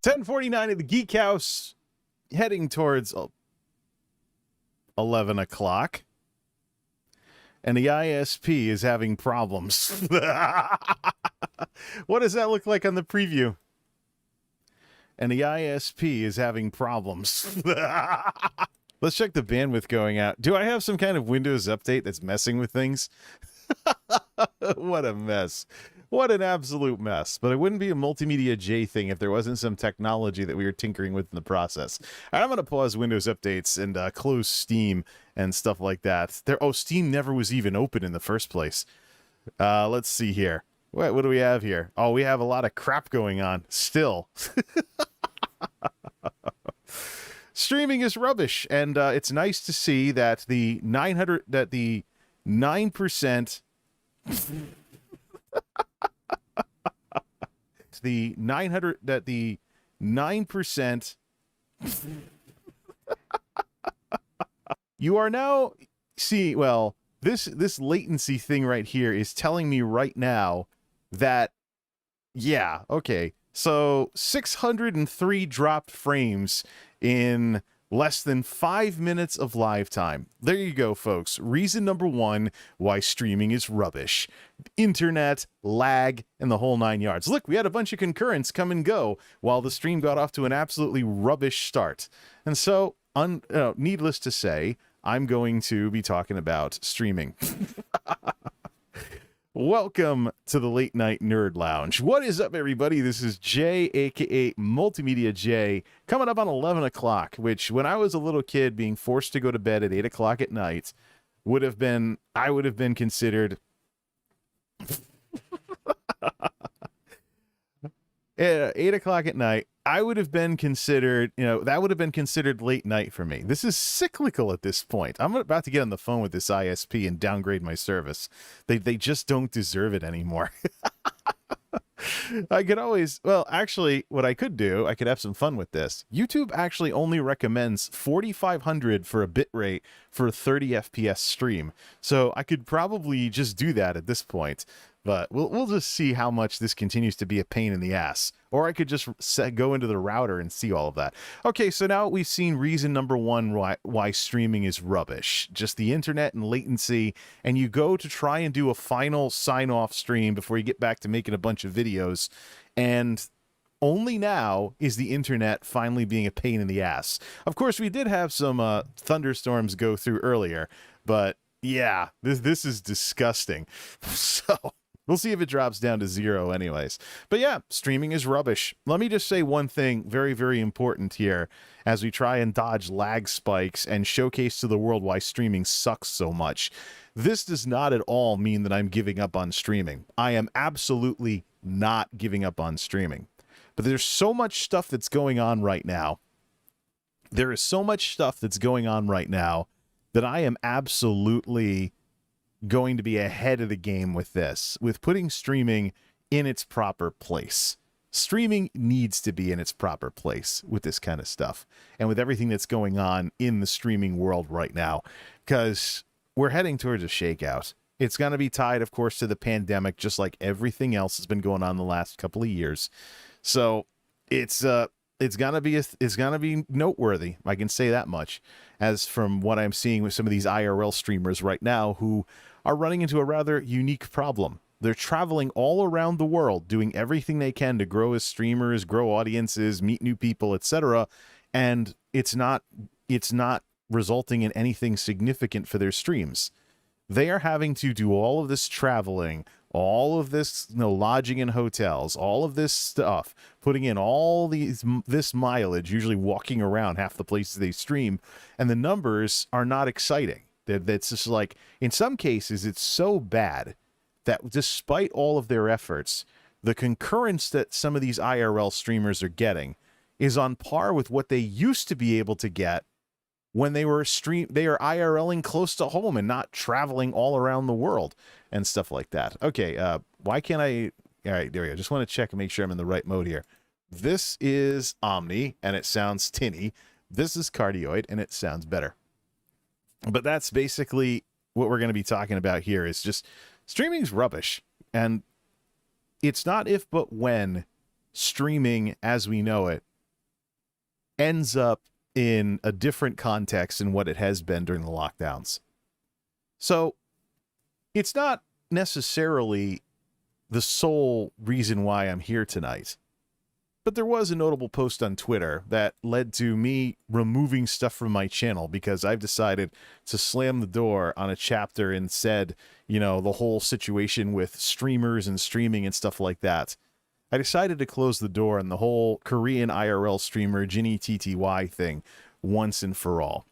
10:49 at the Geek House, heading towards 11 o'clock. And the ISP is having problems. What does that look like on the preview? And the ISP is having problems. Let's check the bandwidth going out. Do I have some kind of Windows update that's messing with things? What a mess. What an absolute mess. But it wouldn't be a MultimediaJay thing if there wasn't some technology that we were tinkering with in the process. All right, I'm going to pause Windows updates and close Steam and stuff like that. Steam never was even open in the first place. Let's see here. What do we have here? Oh, we have a lot of crap going on still. Streaming is rubbish, and it's nice to see that the 9% the 9% you are now this latency thing right here is telling me right now that so 603 dropped frames in less than 5 minutes of live time. There you go, folks. Reason number one why streaming is rubbish. Internet, lag, and the whole 9 yards. Look, we had a bunch of concurrents come and go while the stream got off to an absolutely rubbish start. And so, needless to say, I'm going to be talking about streaming. Welcome to the Late Night Nerd Lounge. What is up, everybody? This is Jay, a.k.a. MultimediaJay, coming up on 11 o'clock, which, when I was a little kid, being forced to go to bed at 8 o'clock at night, I would have been considered... 8 o'clock at night, I would have been considered, that would have been considered late night for me. This is cyclical at this point. I'm about to get on the phone with this ISP and downgrade my service. They just don't deserve it anymore. I could always, actually, what I could do, I could have some fun with this. YouTube actually only recommends 4,500 for a bitrate for a 30 FPS stream. So I could probably just do that at this point. But we'll just see how much this continues to be a pain in the ass. Or I could just go into the router and see all of that. Okay, so now we've seen reason number one why streaming is rubbish. Just the internet and latency. And you go to try and do a final sign-off stream before you get back to making a bunch of videos. And only now is the internet finally being a pain in the ass. Of course, we did have some thunderstorms go through earlier. But yeah, this is disgusting. So... we'll see if it drops down to 0 anyways. But yeah, streaming is rubbish. Let me just say one thing very, very important here as we try and dodge lag spikes and showcase to the world why streaming sucks so much. This does not at all mean that I'm giving up on streaming. I am absolutely not giving up on streaming. But there's so much stuff that's going on right now. There is so much stuff that's going on right now that I am absolutely going to be ahead of the game with this, with putting streaming in its proper place. Streaming needs to be in its proper place with this kind of stuff and with everything that's going on in the streaming world right now, because we're heading towards a shakeout. It's going to be tied, of course, to the pandemic, just like everything else that's been going on the last couple of years. So it's gonna be noteworthy. I can say that much, as from what I'm seeing with some of these IRL streamers right now who are running into a rather unique problem. They're traveling all around the world, doing everything they can to grow as streamers, grow audiences, meet new people, etc. And it's not resulting in anything significant for their streams. They are having to do all of this traveling, all of this, lodging in hotels, all of this stuff, putting in all this mileage, usually walking around half the places they stream, and the numbers are not exciting. That's just like, in some cases, it's so bad that despite all of their efforts, the concurrence that some of these IRL streamers are getting is on par with what they used to be able to get when they are IRLing close to home and not traveling all around the world and stuff like that. Okay, why can't I... All right, there we go. Just want to check and make sure I'm in the right mode here. This is Omni, and it sounds tinny. This is Cardioid, and it sounds better. But that's basically what we're going to be talking about here, is just streaming's rubbish. And it's not if but when streaming as we know it ends up in a different context than what it has been during the lockdowns. So it's not necessarily the sole reason why I'm here tonight. But there was a notable post on Twitter that led to me removing stuff from my channel because I've decided to slam the door on a chapter and said, you know, the whole situation with streamers and streaming and stuff like that. I decided to close the door on the whole Korean IRL streamer Ginny TTY thing once and for all.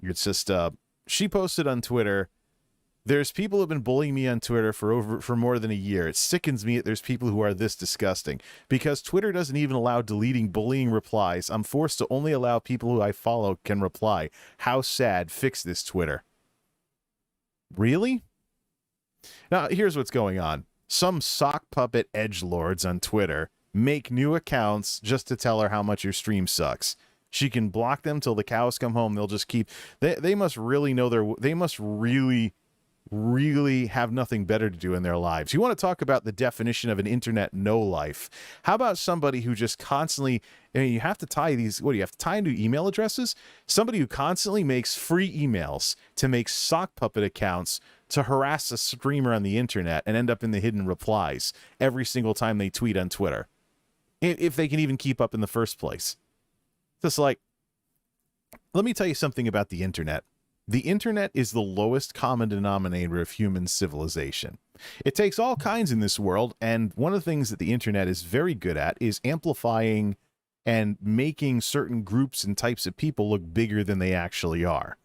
It's just, she posted on Twitter, there's people who have been bullying me on Twitter for more than a year. It sickens me that there's people who are this disgusting. Because Twitter doesn't even allow deleting bullying replies, I'm forced to only allow people who I follow can reply. How sad. Fix this, Twitter. Really? Now, here's what's going on. Some sock puppet edgelords on Twitter make new accounts just to tell her how much your stream sucks. She can block them till the cows come home. They'll just keep... They must really know they must really have nothing better to do in their lives. You want to talk about the definition of an internet no life. How about somebody who just constantly, I mean, you have to tie these, what do you have to tie into email addresses? Somebody who constantly makes free emails to make sock puppet accounts to harass a streamer on the internet and end up in the hidden replies every single time they tweet on Twitter. If they can even keep up in the first place. Just like, let me tell you something about the internet. The internet is the lowest common denominator of human civilization. It takes all kinds in this world, and one of the things that the internet is very good at is amplifying and making certain groups and types of people look bigger than they actually are.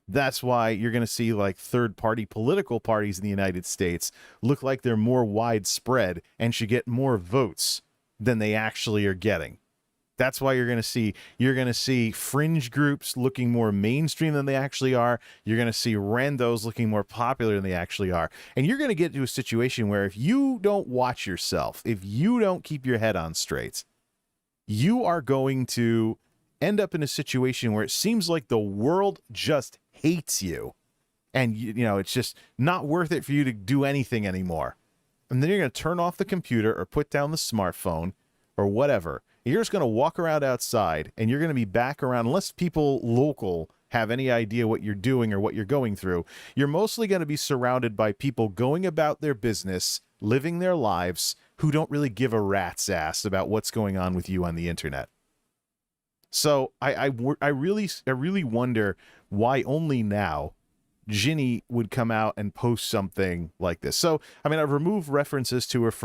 That's why you're going to see like third-party political parties in the United States look like they're more widespread and should get more votes than they actually are getting. That's why you're going to see fringe groups looking more mainstream than they actually are. You're going to see randos looking more popular than they actually are. And you're going to get to a situation where if you don't watch yourself, if you don't keep your head on straight, you are going to end up in a situation where it seems like the world just hates you. And, you know, it's just not worth it for you to do anything anymore. And then you're going to turn off the computer or put down the smartphone or whatever. You're just going to walk around outside, and you're going to be back around, unless people local have any idea what you're doing or what you're going through. You're mostly going to be surrounded by people going about their business, living their lives, who don't really give a rat's ass about what's going on with you on the internet. So I really wonder why only now Ginny would come out and post something like this. So, I mean, I've removed some references to her from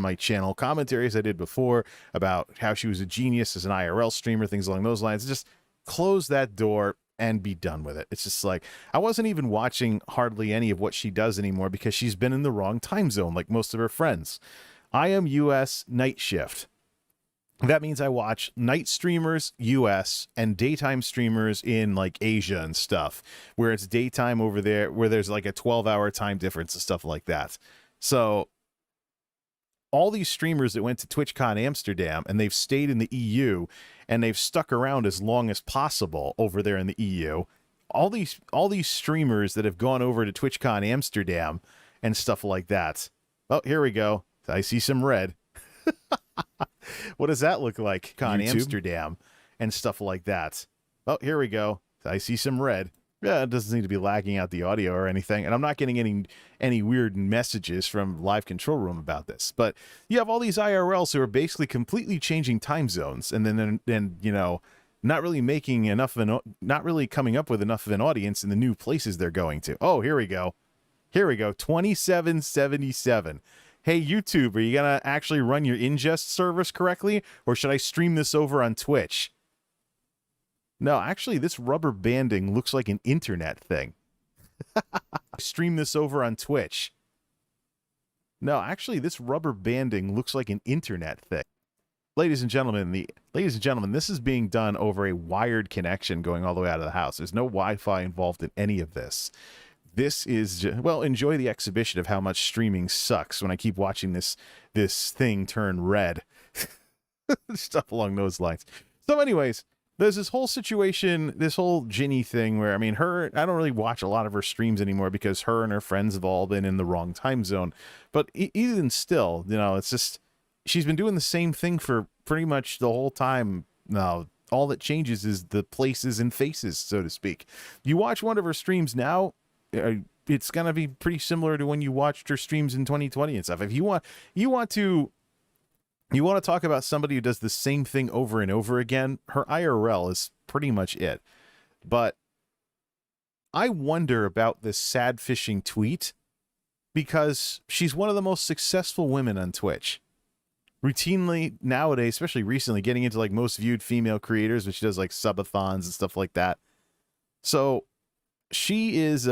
my channel, commentaries I did before about how she was a genius as an IRL streamer, things along those lines. Just close that door and be done with it. It's just like, I wasn't even watching hardly any of what she does anymore because she's been in the wrong time zone, like most of her friends. I am US night shift. That means I watch night streamers, US, and daytime streamers in like Asia and stuff, where it's daytime over there, where there's like a 12-hour time difference and stuff like that. So all these streamers that went to TwitchCon Amsterdam and they've stayed in the EU and they've stuck around as long as possible over there in the EU. All these streamers that have gone over to TwitchCon Amsterdam and stuff like that. Oh, here we go. I see some red. What does that look like? Con YouTube? Amsterdam and stuff like that. Oh, here we go. I see some red. Yeah, it doesn't need to be lagging out the audio or anything. And I'm not getting any weird messages from Live Control Room about this. But you have all these IRLs who are basically completely changing time zones, and then you know, not really making enough of not really coming up with enough of an audience in the new places they're going to. Oh, here we go. Here we go. 2777. Hey, YouTube, are you going to actually run your ingest service correctly, or should I stream this over on Twitch? No, actually, this rubber banding looks like an internet thing. Stream this over on Twitch. No, actually, this rubber banding looks like an internet thing. Ladies and gentlemen, this is being done over a wired connection going all the way out of the house. There's no Wi-Fi involved in any of this. This is, well, enjoy the exhibition of how much streaming sucks when I keep watching this thing turn red. Stuff along those lines. So anyways, there's this whole situation, this whole Ginny thing where, I mean, I don't really watch a lot of her streams anymore because her and her friends have all been in the wrong time zone. But even still, you know, it's just, she's been doing the same thing for pretty much the whole time now. All that changes is the places and faces, so to speak. You watch one of her streams now, it's gonna be pretty similar to when you watched her streams in 2020 and stuff. If you want to talk about somebody who does the same thing over and over again, her IRL is pretty much it. But I wonder about this sad fishing tweet, because she's one of the most successful women on Twitch. Routinely nowadays, especially recently, getting into like most viewed female creators, which she does like subathons and stuff like that. So she is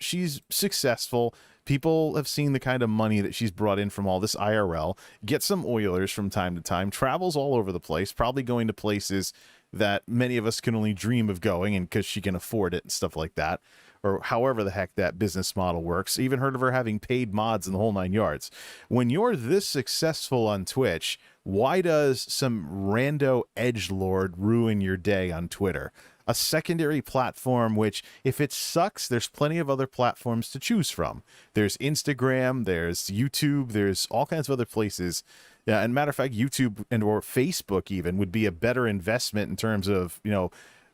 she's successful. People have seen the kind of money that she's brought in from all this IRL, get some Oilers from time to time, travels all over the place, probably going to places that many of us can only dream of going, and because she can afford it and stuff like that, or however the heck that business model works. Even heard of her having paid mods in the whole 9 yards. When you're this successful on Twitch, why does some rando edgelord ruin your day on Twitter? A secondary platform which, if it sucks, there's plenty of other platforms to choose from. There's Instagram, there's YouTube, there's all kinds of other places. Yeah, and matter of fact, YouTube and or Facebook even would be a better investment in terms of,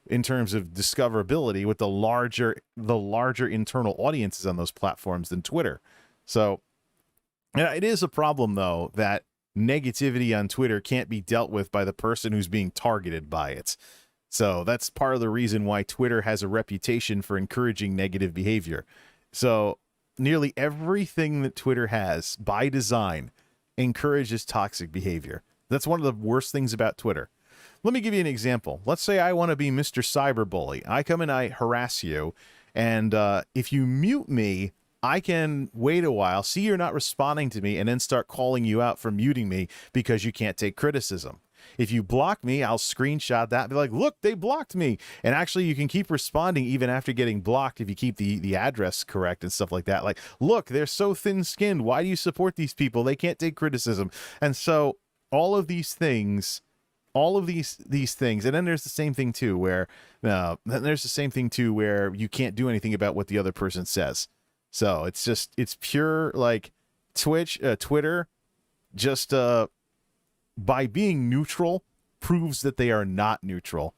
in terms of discoverability with the larger internal audiences on those platforms than Twitter. So it is a problem, though, that negativity on Twitter can't be dealt with by the person who's being targeted by it. So that's part of the reason why Twitter has a reputation for encouraging negative behavior. So nearly everything that Twitter has, by design, encourages toxic behavior. That's one of the worst things about Twitter. Let me give you an example. Let's say I want to be Mr. Cyberbully. I come and I harass you, and if you mute me, I can wait a while, see you're not responding to me, and then start calling you out for muting me because you can't take criticism. If you block me, I'll screenshot that and be like, look, they blocked me. And actually, you can keep responding even after getting blocked if you keep the address correct and stuff like that. Like, look, they're so thin-skinned. Why do you support these people? They can't take criticism. And so all of these things, and then there's the same thing too, where you can't do anything about what the other person says. So it's pure like Twitter, just by being neutral, proves that they are not neutral.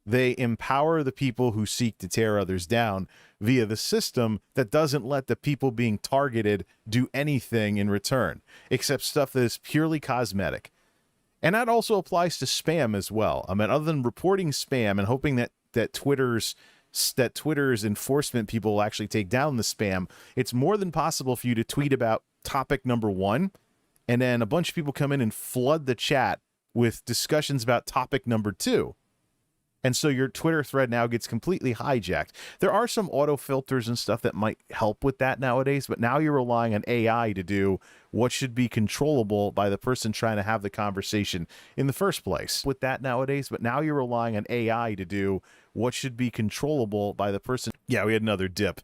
They empower the people who seek to tear others down via the system that doesn't let the people being targeted do anything in return, except stuff that is purely cosmetic. And that also applies to spam as well. I mean, other than reporting spam and hoping that Twitter's enforcement people will actually take down the spam, it's more than possible for you to tweet about topic number 1, and then a bunch of people come in and flood the chat with discussions about topic number 2. And so your Twitter thread now gets completely hijacked. There are some auto filters and stuff that might help with that nowadays, but now you're relying on AI to do what should be controllable by the person trying to have the conversation in the first place. With that nowadays, but now you're relying on AI to do what should be controllable by the person. Yeah, we had another dip.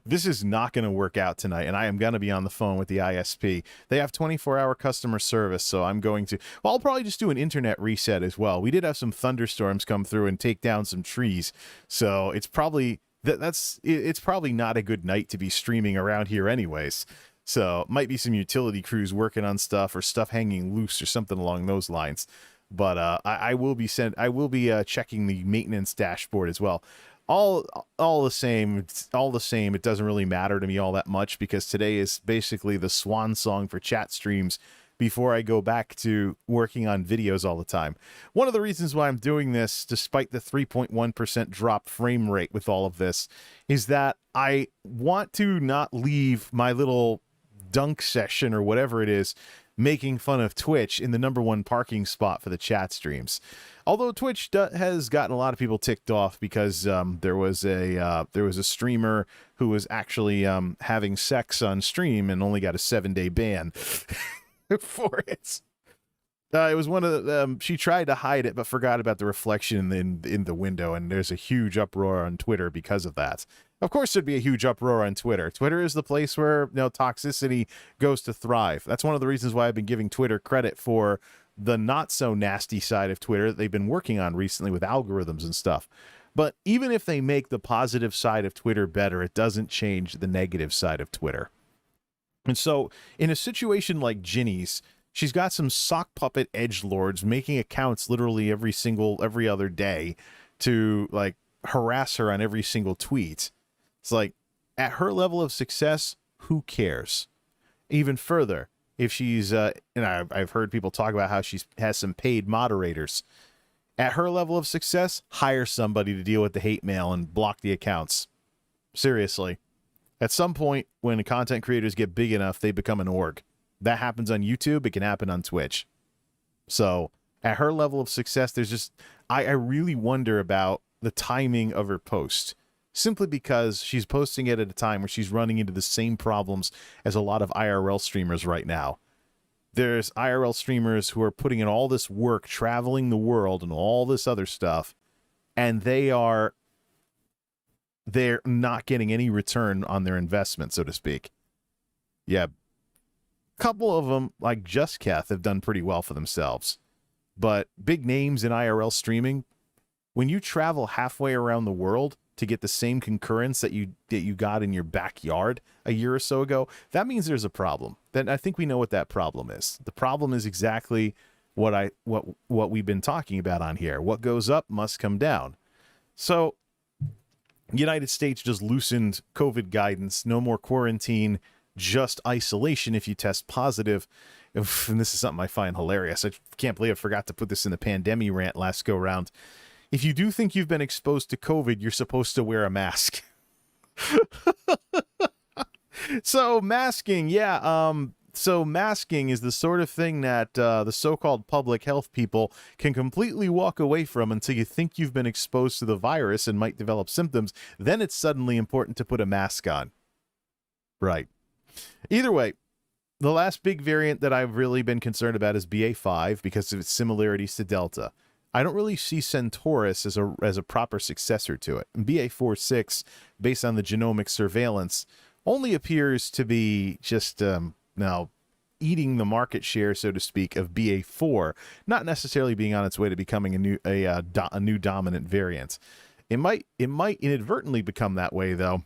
This is not going to work out tonight, and I am going to be on the phone with the ISP. They have 24-hour customer service, so I'm going to... Well, I'll probably just do an internet reset as well. We did have some thunderstorms come through and take down some trees, so it's probably... It's probably not a good night to be streaming around here anyways. So might be some utility crews working on stuff or stuff hanging loose or something along those lines. But I will be checking the maintenance dashboard as well. All the same. It doesn't really matter to me all that much because today is basically the swan song for chat streams before I go back to working on videos all the time. One of the reasons why I'm doing this, despite the 3.1% drop frame rate with all of this, is that I want to not leave my little dunk session or whatever it is making fun of Twitch in the #1 parking spot for the chat streams. Although Twitch has gotten a lot of people ticked off because there was a streamer who was actually having sex on stream and only got a 7-day ban for it. It was one of the, she tried to hide it but forgot about the reflection in the window, and there's a huge uproar on Twitter because of that. Of course there'd be a huge uproar on Twitter. Twitter is the place where toxicity goes to thrive. That's one of the reasons why I've been giving Twitter credit for the not so nasty side of Twitter that they've been working on recently with algorithms and stuff. But even if they make the positive side of Twitter better, it doesn't change the negative side of Twitter. And so in a situation like Ginny's, She's got some sock puppet edgelords making accounts literally every other day to like harass her on every single tweet. It's like, at her level of success, who cares? Even further, if she's and I've heard people talk about how she has some paid moderators. At her level of success, hire somebody to deal with the hate mail and block the accounts. Seriously. At some point, when content creators get big enough, they become an org. That happens on YouTube. It can happen on Twitch. So at her level of success, there's just, I really wonder about the timing of her post, simply because she's posting it at a time where she's running into the same problems as a lot of IRL streamers right now. There's IRL streamers who are putting in all this work, traveling the world and all this other stuff, and they're not getting any return on their investment, so to speak. Yeah, a couple of them, like Just Keth, have done pretty well for themselves. But big names in IRL streaming, when you travel halfway around the world to get the same concurrence that you got in your backyard a year or so ago, that means there's a problem. Then I think we know what that problem is. The problem is exactly what we've been talking about on here. What goes up must come down. So United States just loosened COVID guidance, no more quarantine, just isolation if you test positive. And this is something I find hilarious. I can't believe I forgot to put this in the pandemic rant last go round. If you do think you've been exposed to COVID, you're supposed to wear a mask. So masking, yeah. So masking is the sort of thing that the so-called public health people can completely walk away from until you think you've been exposed to the virus and might develop symptoms. Then it's suddenly important to put a mask on. Right. Either way, the last big variant that I've really been concerned about is BA5 because of its similarities to Delta. I don't really see Centaurus as a proper successor to it. And BA46, based on the genomic surveillance, only appears to be just now eating the market share, so to speak, of BA4, not necessarily being on its way to becoming a new dominant variant. It might inadvertently become that way though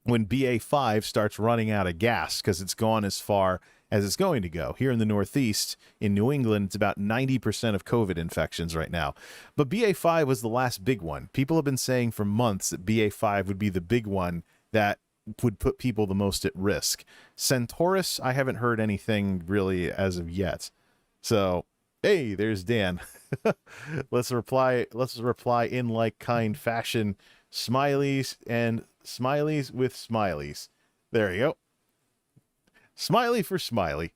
when BA5 starts running out of gas because it's gone as far as it's going to go. Here in the Northeast, in New England, it's about 90% of COVID infections right now. But BA5 was the last big one. People have been saying for months that BA5 would be the big one that would put people the most at risk. Centaurus, I haven't heard anything really as of yet. So, hey, there's Dan. Let's reply in like kind fashion. Smileys and smileys with smileys. There you go. Smiley for smiley.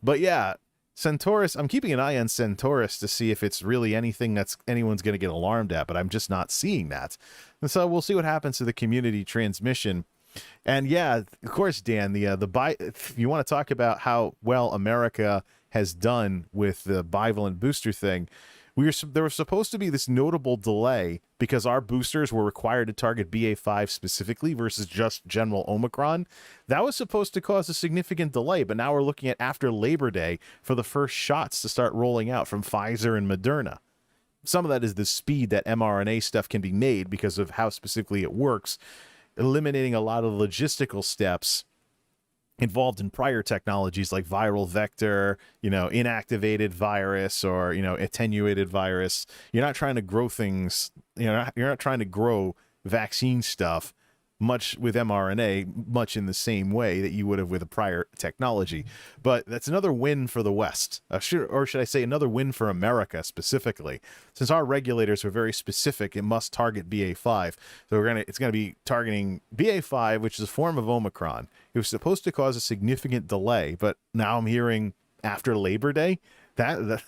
But yeah, Centaurus, I'm keeping an eye on Centaurus to see if it's really anything that's anyone's going to get alarmed at, but I'm just not seeing that. And so we'll see what happens to the community transmission. And yeah, of course, Dan, if you want to talk about how well America has done with the bivalent booster thing, there was supposed to be this notable delay because our boosters were required to target BA5 specifically versus just general Omicron. That was supposed to cause a significant delay, but now we're looking at after Labor Day for the first shots to start rolling out from Pfizer and Moderna. Some of that is the speed that mRNA stuff can be made because of how specifically it works, eliminating a lot of logistical steps involved in prior technologies like viral vector, inactivated virus or, attenuated virus. You're not trying to grow things, you're not trying to grow vaccine stuff much with mRNA, much in the same way that you would have with a prior technology. But that's another win for the West, or should I say another win for America specifically. Since our regulators were very specific, it must target BA5. So it's going to be targeting BA5, which is a form of Omicron. It was supposed to cause a significant delay, but now I'm hearing after Labor Day, I'll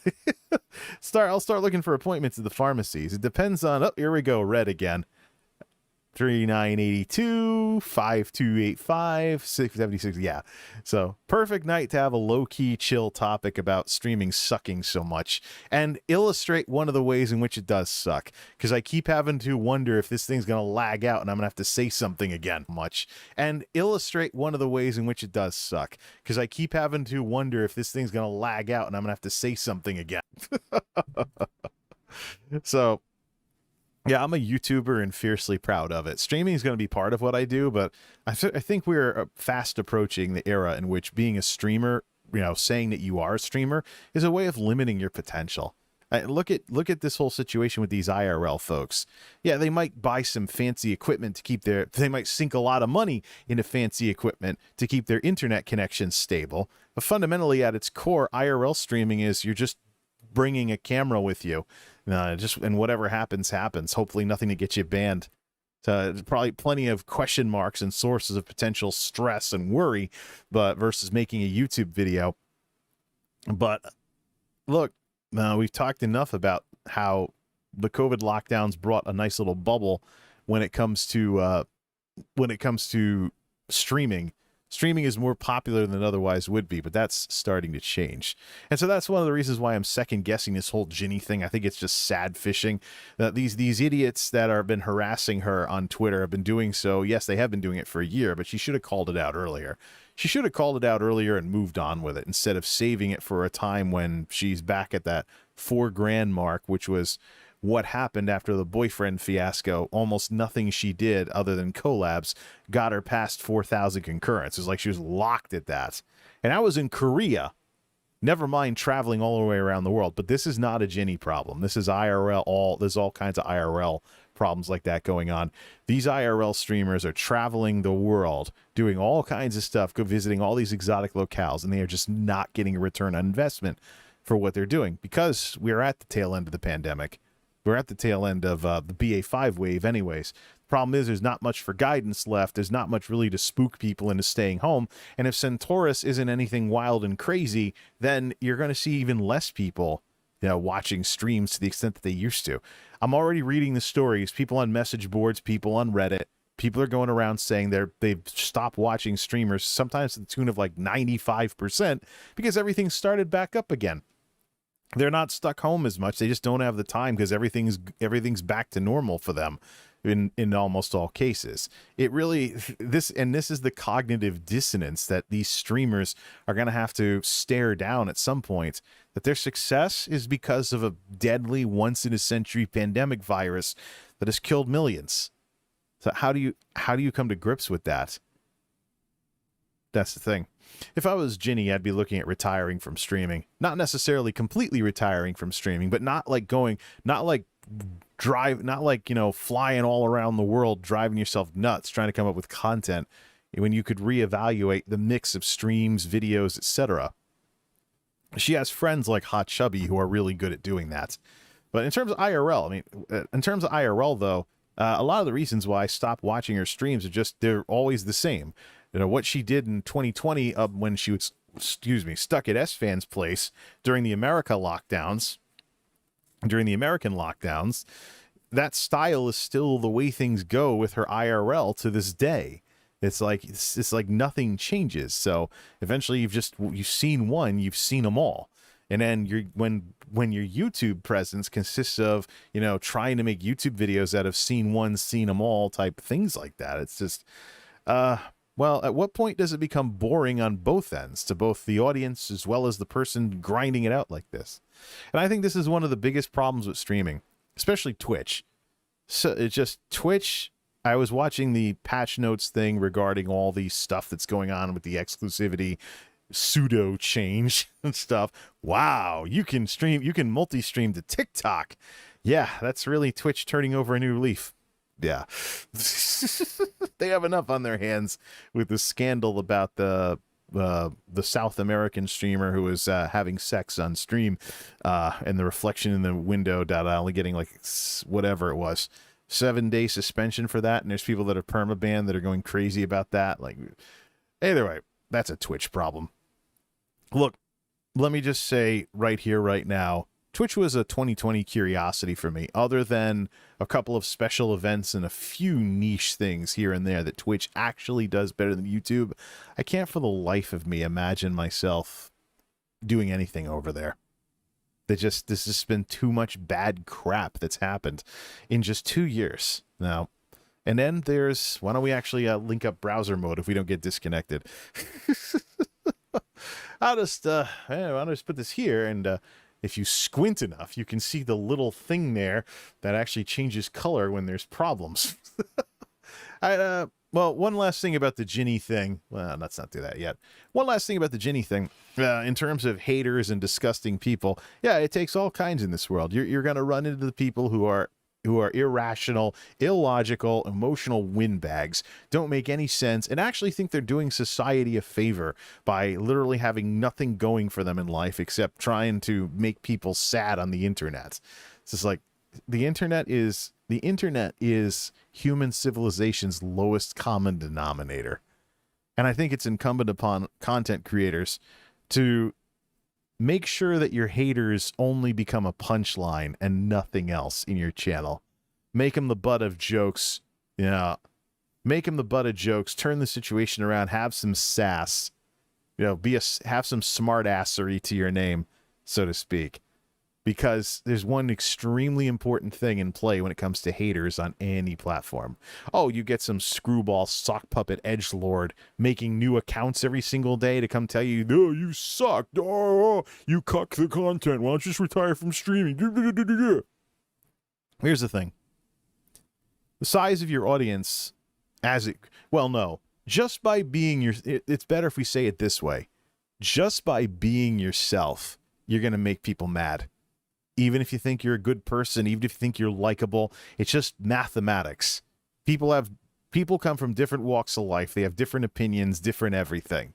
start looking for appointments at the pharmacies. It depends on, here we go, red again. 3982 5285 676. Yeah, so perfect night to have a low-key chill topic about streaming sucking so much and illustrate one of the ways in which it does suck, because I keep having to wonder if this thing's gonna lag out and I'm gonna have to say something again and illustrate one of the ways in which it does suck, because I keep having to wonder if this thing's gonna lag out and I'm gonna have to say something again. So yeah, I'm a YouTuber and fiercely proud of it. Streaming is going to be part of what I do, but I think we're fast approaching the era in which being a streamer saying that you are a streamer is a way of limiting your potential. Look at this whole situation with these IRL folks. Yeah, they might buy some fancy equipment to keep they might sink a lot of money into fancy equipment to keep their internet connection stable. But fundamentally, at its core, IRL streaming is you're just bringing a camera with you, and whatever happens, happens. Hopefully nothing to get you banned. Probably plenty of question marks and sources of potential stress and worry, but versus making a YouTube video. But look, we've talked enough about how the COVID lockdowns brought a nice little bubble when it comes to streaming. Streaming is more popular than it otherwise would be, but that's starting to change. And so that's one of the reasons why I'm second guessing this whole Ginny thing. I think it's just sad fishing. These idiots that have been harassing her on Twitter have been doing so. Yes, they have been doing it for a year, but she should have called it out earlier. She should have called it out earlier and moved on with it instead of saving it for a time when she's back at that $4,000 mark, which was what happened after the boyfriend fiasco. Almost nothing she did other than collabs got her past 4,000 concurrents. It was like she was locked at that. And I was in Korea, never mind traveling all the way around the world. But this is not a Ginny problem. This is IRL. There's all kinds of IRL problems like that going on. These IRL streamers are traveling the world, doing all kinds of stuff, visiting all these exotic locales, and they are just not getting a return on investment for what they're doing because we're at the tail end of the pandemic. We're at the tail end of the BA5 wave anyways. The problem is there's not much for guidance left. There's not much really to spook people into staying home. And if Centaurus isn't anything wild and crazy, then you're going to see even less people watching streams to the extent that they used to. I'm already reading the stories. People on message boards, people on Reddit, people are going around saying they've stopped watching streamers, sometimes to the tune of like 95%, because everything started back up again. They're not stuck home as much. They just don't have the time because everything's back to normal for them in almost all cases. This is the cognitive dissonance that these streamers are going to have to stare down at some point, that their success is because of a deadly once-in-a-century pandemic virus that has killed millions. So how do you come to grips with that? That's the thing. If I was Ginny, I'd be looking at retiring from streaming. Not necessarily completely retiring from streaming, but not like flying all around the world, driving yourself nuts, trying to come up with content when you could reevaluate the mix of streams, videos, etc. She has friends like Hot Chubby who are really good at doing that. But in terms of IRL, though, a lot of the reasons why I stopped watching her streams they're always the same. What she did in 2020 when she was, stuck at S-Fan's place during the American lockdowns, that style is still the way things go with her IRL to this day. It's like nothing changes. So eventually you've seen one, you've seen them all. And then when your YouTube presence consists of, trying to make YouTube videos out of seen one, seen them all type things like that, it's just, well, at what point does it become boring on both ends, to both the audience as well as the person grinding it out like this? And I think this is one of the biggest problems with streaming, especially Twitch. So it's just Twitch. I was watching the patch notes thing regarding all the stuff that's going on with the exclusivity pseudo change and stuff. Wow, you can multi-stream to TikTok. Yeah, that's really Twitch turning over a new leaf. Yeah. They have enough on their hands with the scandal about the South American streamer who was having sex on stream, and the reflection in the window, only getting like whatever it was, 7-day suspension for that. And there's people that are permabanned that are going crazy about that. Like, either way, that's a Twitch problem. Look, let me just say right here, right now, Twitch was a 2020 curiosity for me, other than a couple of special events and a few niche things here and there that Twitch actually does better than YouTube. I can't for the life of me imagine myself doing anything over there. There's just been too much bad crap that's happened in just 2 years now. And then why don't we actually link up browser mode if we don't get disconnected? I'll just put this here, and if you squint enough, you can see the little thing there that actually changes color when there's problems. Well, one last thing about the Ginny thing. Well, let's not do that yet. One last thing about the Ginny thing. In terms of haters and disgusting people, yeah, it takes all kinds in this world. You're going to run into the people who are irrational, illogical, emotional windbags, don't make any sense, and actually think they're doing society a favor by literally having nothing going for them in life except trying to make people sad on the internet. It's just like the internet is human civilization's lowest common denominator. And I think it's incumbent upon content creators to make sure that your haters only become a punchline and nothing else in your channel. Make them the butt of jokes. Yeah. Make them the butt of jokes. Turn the situation around. Have some sass. Have some smart assery to your name, so to speak. Because there's one extremely important thing in play when it comes to haters on any platform. Oh, you get some screwball sock puppet edgelord making new accounts every single day to come tell you, "No, you suck. Oh, you cuck the content. Why don't you just retire from streaming?" Here's the thing. The size of your audience, just by being it's better if we say it this way. Just by being yourself, you're going to make people mad. Even if you think you're a good person, even if you think you're likable, it's just mathematics. People come from different walks of life. They have different opinions, different everything.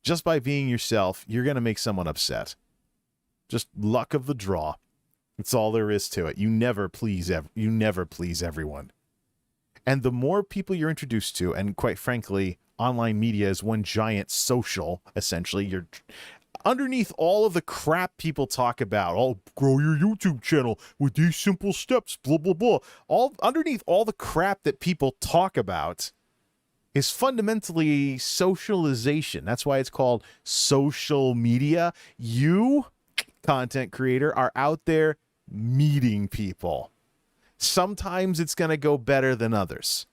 Just by being yourself, you're going to make someone upset. Just luck of the draw. That's all there is to it. You never please everyone. And the more people you're introduced to, and quite frankly, online media is one giant social, essentially, underneath all of the crap people talk about, grow your YouTube channel with these simple steps, blah, blah, blah. Underneath all the crap that people talk about is fundamentally socialization. That's why it's called social media. You, content creator, are out there meeting people. Sometimes it's going to go better than others.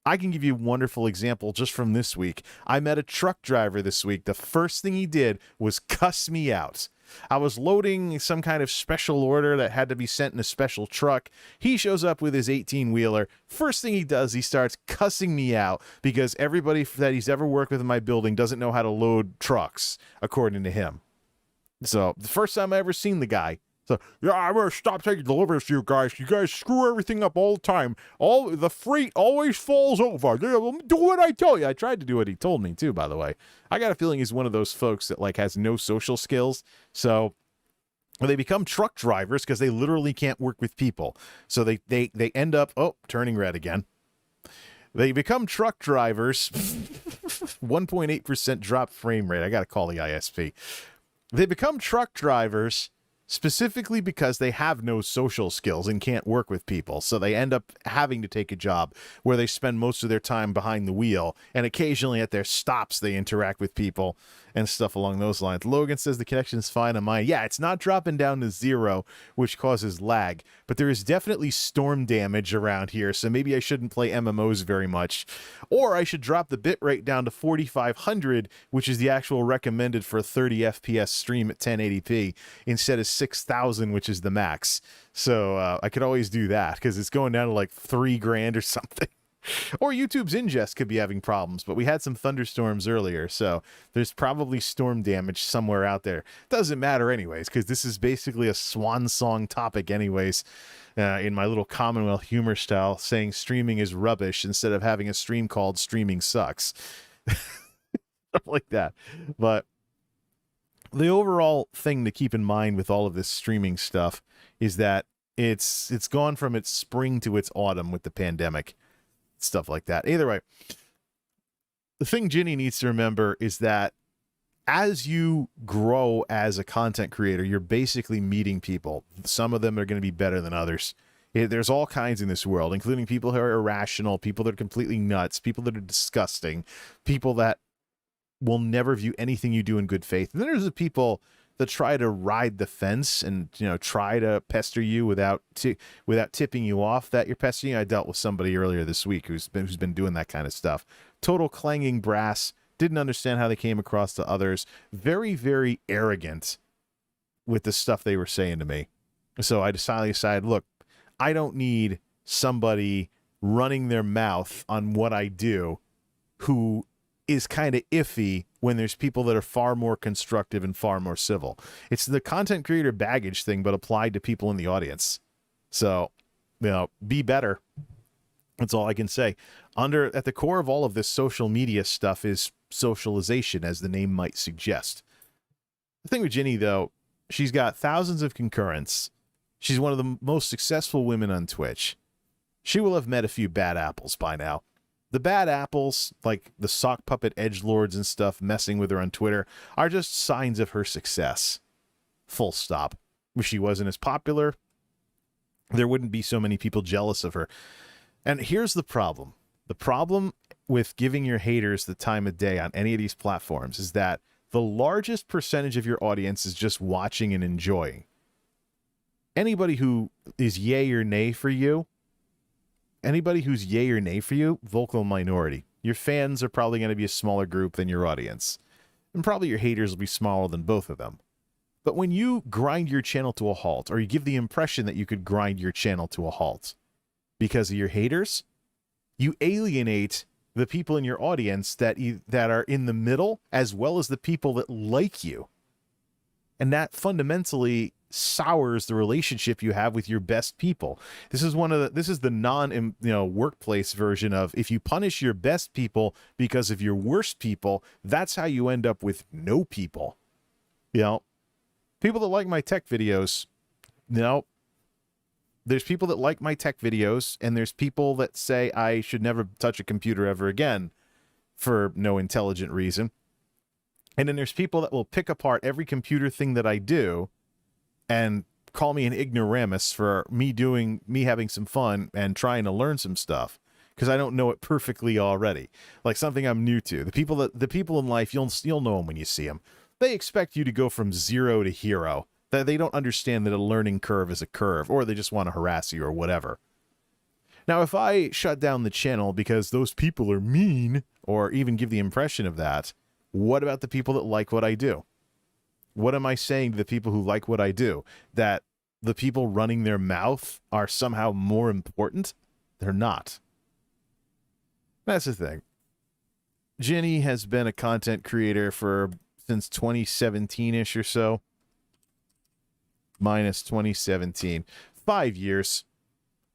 I can give you a wonderful example just from this week. I met a truck driver this week. The first thing he did was cuss me out. I was loading some kind of special order that had to be sent in a special truck. He shows up with his 18-wheeler. First thing he does, he starts cussing me out because everybody that he's ever worked with in my building doesn't know how to load trucks, according to him. So the first time I ever seen the guy. So, yeah, I'm going to stop taking deliveries to you guys. You guys screw everything up all the time. The freight always falls over. Do what I tell you. I tried to do what he told me, too, by the way. I got a feeling he's one of those folks that, has no social skills. So they become truck drivers because they literally can't work with people. So they end up, turning red again. They become truck drivers. 1.8% drop frame rate. I got to call the ISP. They become truck drivers specifically because they have no social skills and can't work with people. So they end up having to take a job where they spend most of their time behind the wheel, and occasionally at their stops they interact with people and stuff along those lines. Logan says the connection's fine on mine. Yeah, it's not dropping down to 0, which causes lag, but there is definitely storm damage around here, so maybe I shouldn't play MMOs very much. Or I should drop the bitrate down to 4500, which is the actual recommended for a 30 FPS stream at 1080p, instead of 6000, which is the max. So I could always do that, because it's going down to like $3,000 or something. Or YouTube's ingest could be having problems, but we had some thunderstorms earlier, so there's probably storm damage somewhere out there. Doesn't matter anyways, because this is basically a swan song topic anyways, in my little Commonwealth humor style, saying streaming is rubbish instead of having a stream called Streaming Sucks. Stuff like that. But the overall thing to keep in mind with all of this streaming stuff is that it's gone from its spring to its autumn with the pandemic. Stuff like that. Either way, the thing Ginny needs to remember is that as you grow as a content creator, you're basically meeting people. Some of them are going to be better than others. There's all kinds in this world, including people who are irrational, people that are completely nuts, people that are disgusting, people that will never view anything you do in good faith. And then there's the people that try to ride the fence and, try to pester you without tipping you off that you're pestering. I dealt with somebody earlier this week who's been doing that kind of stuff. Total clanging brass, didn't understand how they came across to others. Very, very arrogant with the stuff they were saying to me. So I decided, look, I don't need somebody running their mouth on what I do who is kind of iffy when there's people that are far more constructive and far more civil. It's the content creator baggage thing, but applied to people in the audience. So, be better. That's all I can say. At the core of all of this social media stuff is socialization, as the name might suggest. The thing with Ginny, though, she's got thousands of concurrents. She's one of the most successful women on Twitch. She will have met a few bad apples by now. The bad apples, like the sock puppet edgelords and stuff messing with her on Twitter, are just signs of her success. Full stop. If she wasn't as popular, there wouldn't be so many people jealous of her. And here's the problem. The problem with giving your haters the time of day on any of these platforms is that the largest percentage of your audience is just watching and enjoying. Anybody who is yay or nay for you, vocal minority. Your fans are probably going to be a smaller group than your audience. And probably your haters will be smaller than both of them. But when you grind your channel to a halt, or you give the impression that you could grind your channel to a halt because of your haters, you alienate the people in your audience that are in the middle, as well as the people that like you. And that fundamentally sours the relationship you have with your best people. This is the workplace version of, if you punish your best people because of your worst people, that's how you end up with no people. People that like my tech videos, there's people that like my tech videos, and there's people that say I should never touch a computer ever again for no intelligent reason. And then there's people that will pick apart every computer thing that I do and call me an ignoramus for me having some fun and trying to learn some stuff because I don't know it perfectly already. Like something I'm new to. The people in life, you'll know them when you see them. They expect you to go from zero to hero. That they don't understand that a learning curve is a curve, or they just want to harass you or whatever. Now, if I shut down the channel because those people are mean, or even give the impression of that, what about the people that like what I do? What am I saying to the people who like what I do? That the people running their mouth are somehow more important? They're not. That's the thing. Ginny has been a content creator since 2017-ish or so. Minus 2017. 5 years.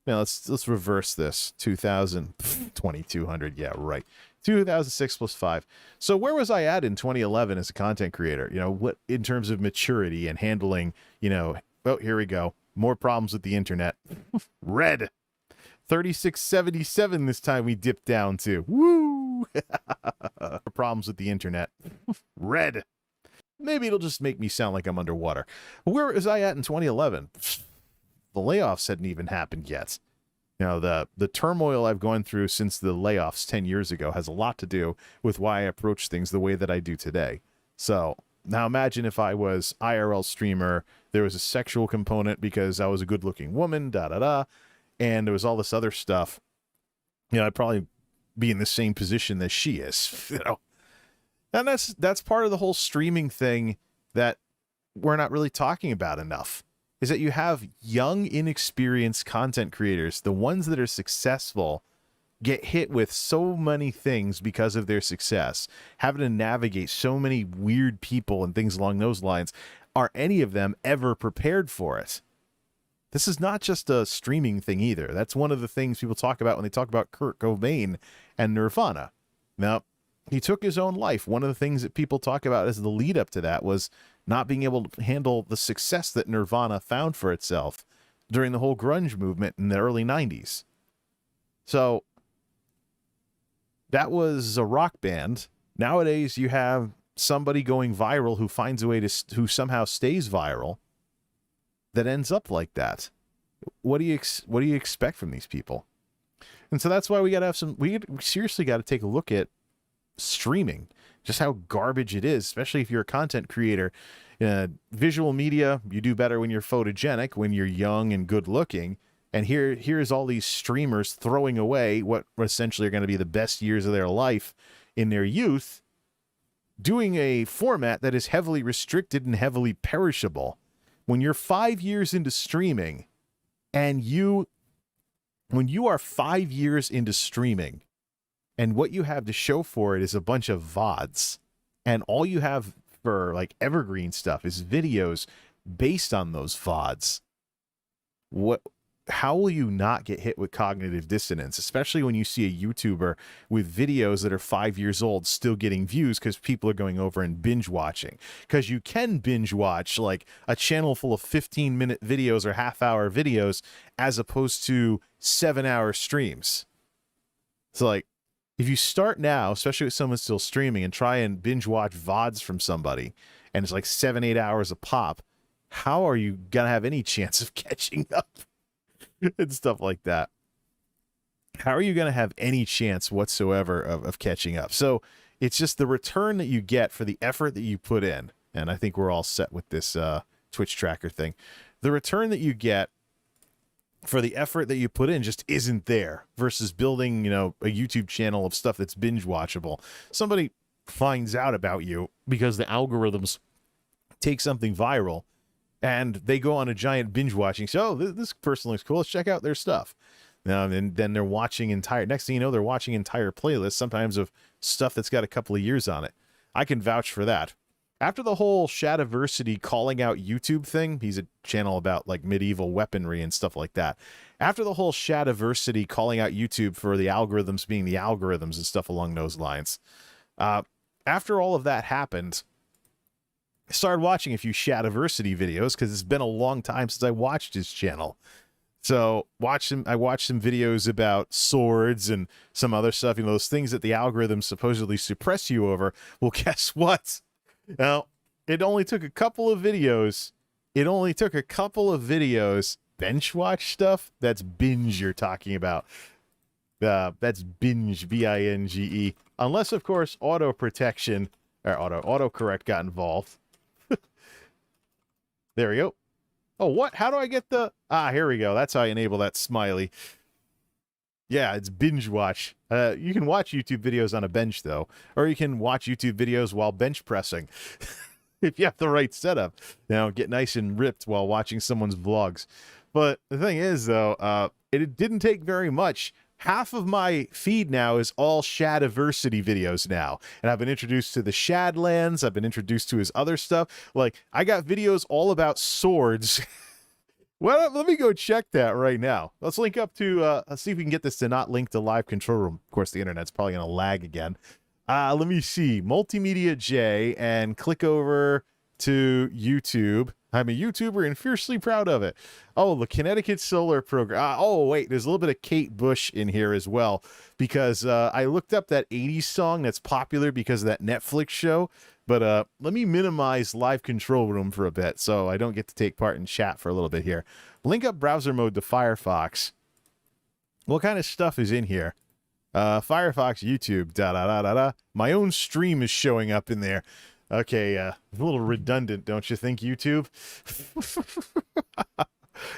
Now let's reverse this. 2200. Yeah, right. 2006 plus 5. So where was I at in 2011 as a content creator? What in terms of maturity and handling, oh, here we go. More problems with the internet. Red. 3677 this time we dipped down to. Woo! Problems with the internet. Red. Maybe it'll just make me sound like I'm underwater. Where was I at in 2011? The layoffs hadn't even happened yet. The turmoil I've gone through since the layoffs 10 years ago has a lot to do with why I approach things the way that I do today. So now imagine if I was IRL streamer, there was a sexual component because I was a good looking woman, and there was all this other stuff. I'd probably be in the same position that she is, And that's part of the whole streaming thing that we're not really talking about enough, is that you have young, inexperienced content creators, the ones that are successful, get hit with so many things because of their success, having to navigate so many weird people and things along those lines. Are any of them ever prepared for it? This is not just a streaming thing either. That's one of the things people talk about when they talk about Kurt Cobain and Nirvana. Now, he took his own life. One of the things that people talk about as the lead up to that was not being able to handle the success that Nirvana found for itself during the whole grunge movement in the early 90s. So that was a rock band. Nowadays, you have somebody going viral who finds a way who somehow stays viral that ends up like that. What do you expect from these people? And so that's why we seriously got to take a look at streaming, just how garbage it is, especially if you're a content creator. Visual media, you do better when you're photogenic, when you're young and good looking. And here's all these streamers throwing away what essentially are going to be the best years of their life in their youth, doing a format that is heavily restricted and heavily perishable. When you're 5 years into streaming and you when you are 5 years into streaming and what you have to show for it is a bunch of VODs, and all you have for like evergreen stuff is videos based on those VODs, how will you not get hit with cognitive dissonance, especially when you see a YouTuber with videos that are 5 years old still getting views because people are going over and binge watching? Because you can binge watch like a channel full of 15-minute videos or half-hour videos as opposed to 7-hour streams. So like, if you start now, especially with someone still streaming, and try and binge watch VODs from somebody, and it's like 7-8 hours a pop, how are you gonna have any chance of catching up? And stuff like that. How are you going to have any chance whatsoever of catching up? So it's just the return that you get for the effort that you put in. And I think we're all set with this Twitch tracker thing. The return that you get for the effort that you put in just isn't there versus building, you know, a YouTube channel of stuff that's binge watchable. Somebody finds out about you because the algorithms take something viral, and they go on a giant binge watching. So, oh, this person looks cool. Let's check out their stuff. And then they're watching next thing you know, they're watching entire playlists, sometimes of stuff that's got a couple of years on it. I can vouch for that. After the whole Shadiversity calling out YouTube thing, he's a channel about like medieval weaponry and stuff like that. After the whole Shadiversity calling out YouTube for the algorithms being the algorithms and stuff along those lines, after all of that happened, I started watching a few Shadiversity videos because it's been a long time since I watched his channel. So I watched some videos about swords and some other stuff, you know, those things that the algorithms supposedly suppress you over. Well, guess what? Now, it only took a couple of videos. Bench watch stuff. That's binge you're talking about. That's binge, B-I-N-G-E. Unless, of course, auto protection or autocorrect got involved. There we go. Oh, what? How do I get the... here we go. That's how I enable that smiley. Yeah, it's binge watch. You can watch YouTube videos on a bench, though. Or you can watch YouTube videos while bench pressing. If you have the right setup. Now, get nice and ripped while watching someone's vlogs. But the thing is, though, it didn't take very much. Half of my feed now is all Shadiversity videos now. And I've been introduced to the Shadlands. I've been introduced to his other stuff. Like, I got videos all about swords. Well, let me go check that right now. Let's link up to, let's see if we can get this to not link to live control room. Of course, the internet's probably going to lag again. Let me see. MultimediaJay, and click over to YouTube. I'm a YouTuber and fiercely proud of it. Oh, the Connecticut Solar Program. Oh, wait, there's a little bit of Kate Bush in here as well, because I looked up that 80s song that's popular because of that Netflix show. But let me minimize live control room for a bit so I don't get to take part in chat for a little bit here. Link up browser mode to Firefox. What kind of stuff is in here? Firefox, YouTube, da-da-da-da-da. My own stream is showing up in there. Okay, a little redundant, don't you think, YouTube?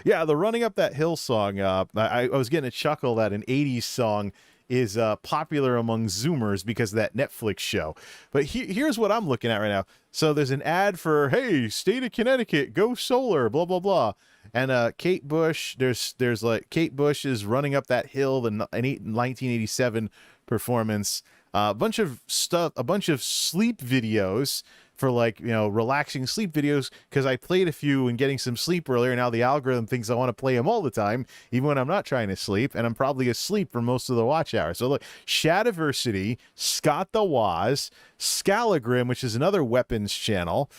Yeah, the Running Up That Hill song, I was getting a chuckle that an 80s song is popular among Zoomers because of that Netflix show. But here's what I'm looking at right now. So there's an ad for, hey, state of Connecticut, go solar, blah, blah, blah. And Kate Bush, there's like, Kate Bush is Running Up That Hill, the 1987 performance. A bunch of stuff, a bunch of sleep videos for, like, you know, relaxing sleep videos, because I played a few and getting some sleep earlier. Now the algorithm thinks I want to play them all the time, even when I'm not trying to sleep, and I'm probably asleep for most of the watch hour. So look, Shadiversity, Scott the Woz, Scalagrim, which is another weapons channel,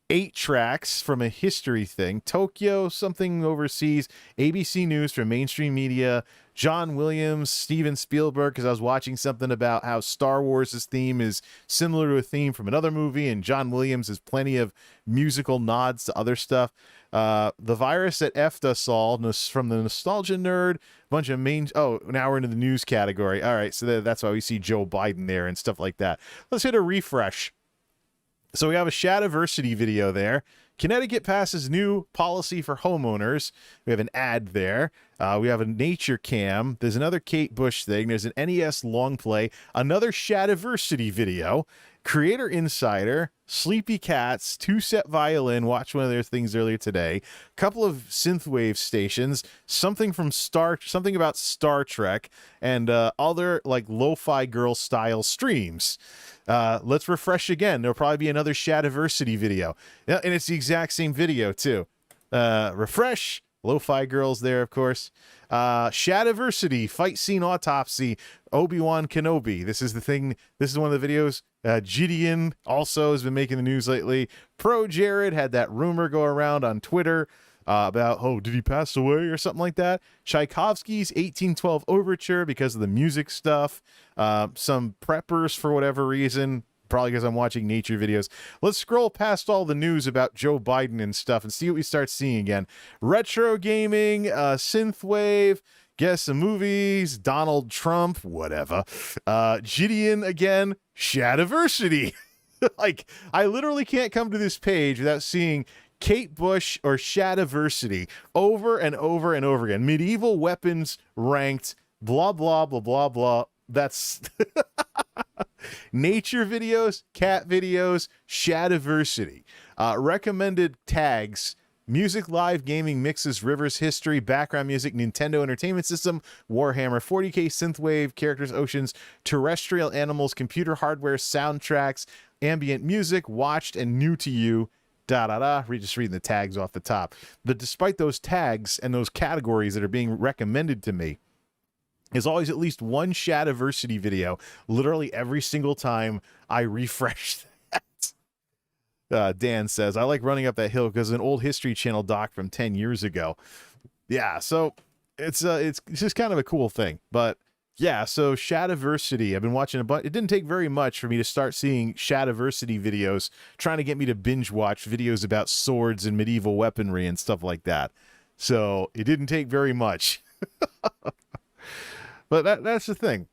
8 tracks from a history thing, Tokyo something overseas, ABC News from mainstream media, John Williams, Steven Spielberg, because I was watching something about how Star Wars' theme is similar to a theme from another movie, and John Williams has plenty of musical nods to other stuff. The Virus That Effed Us All from the Nostalgia Nerd, bunch of now we're into the news category. All right, so that's why we see Joe Biden there and stuff like that. Let's hit a refresh. So we have a Shadiversity video there. Connecticut passes new policy for homeowners. We have an ad there. We have a nature cam. There's another Kate Bush thing. There's an NES long play. Another Shadiversity video. Creator Insider, Sleepy Cats, Two Set Violin, watched one of their things earlier today, a couple of synthwave stations, something about Star Trek, and other like lo-fi girl style streams. Let's refresh again. There'll probably be another Shadiversity video. Yeah, and it's the exact same video too. Refresh. Lo-fi girls there, of course. Shadiversity, fight scene autopsy, Obi-Wan Kenobi. This is the thing. This is one of the videos. Gideon also has been making the news lately. Pro Jared had that rumor go around on Twitter about, oh, did he pass away or something like that? Tchaikovsky's 1812 Overture because of the music stuff. Some preppers for whatever reason. Probably because I'm watching nature videos. Let's scroll past all the news about Joe Biden and stuff and see what we start seeing again. Retro gaming, synthwave, guess some movies, Donald Trump, whatever. Gideon again, Shadiversity. Like, I literally can't come to this page without seeing Kate Bush or Shadiversity over and over and over again. Medieval weapons ranked, blah, blah, blah, blah, blah. That's nature videos, cat videos, Shadiversity. Recommended tags: music, live gaming, mixes, rivers, history, background music, Nintendo Entertainment System, Warhammer 40k, synthwave, characters, oceans, terrestrial animals, computer hardware, soundtracks, ambient music, watched and new to you. Just reading the tags off the top. But despite those tags and those categories that are being recommended to me, there's always at least one Shadiversity video literally every single time I refresh that. Dan says, I like running up that hill because an old History Channel doc from 10 years ago. Yeah, so it's just kind of a cool thing. But yeah, so Shadiversity, I've been watching a bunch. It didn't take very much for me to start seeing Shadiversity videos, trying to get me to binge watch videos about swords and medieval weaponry and stuff like that. So it didn't take very much. But that's the thing.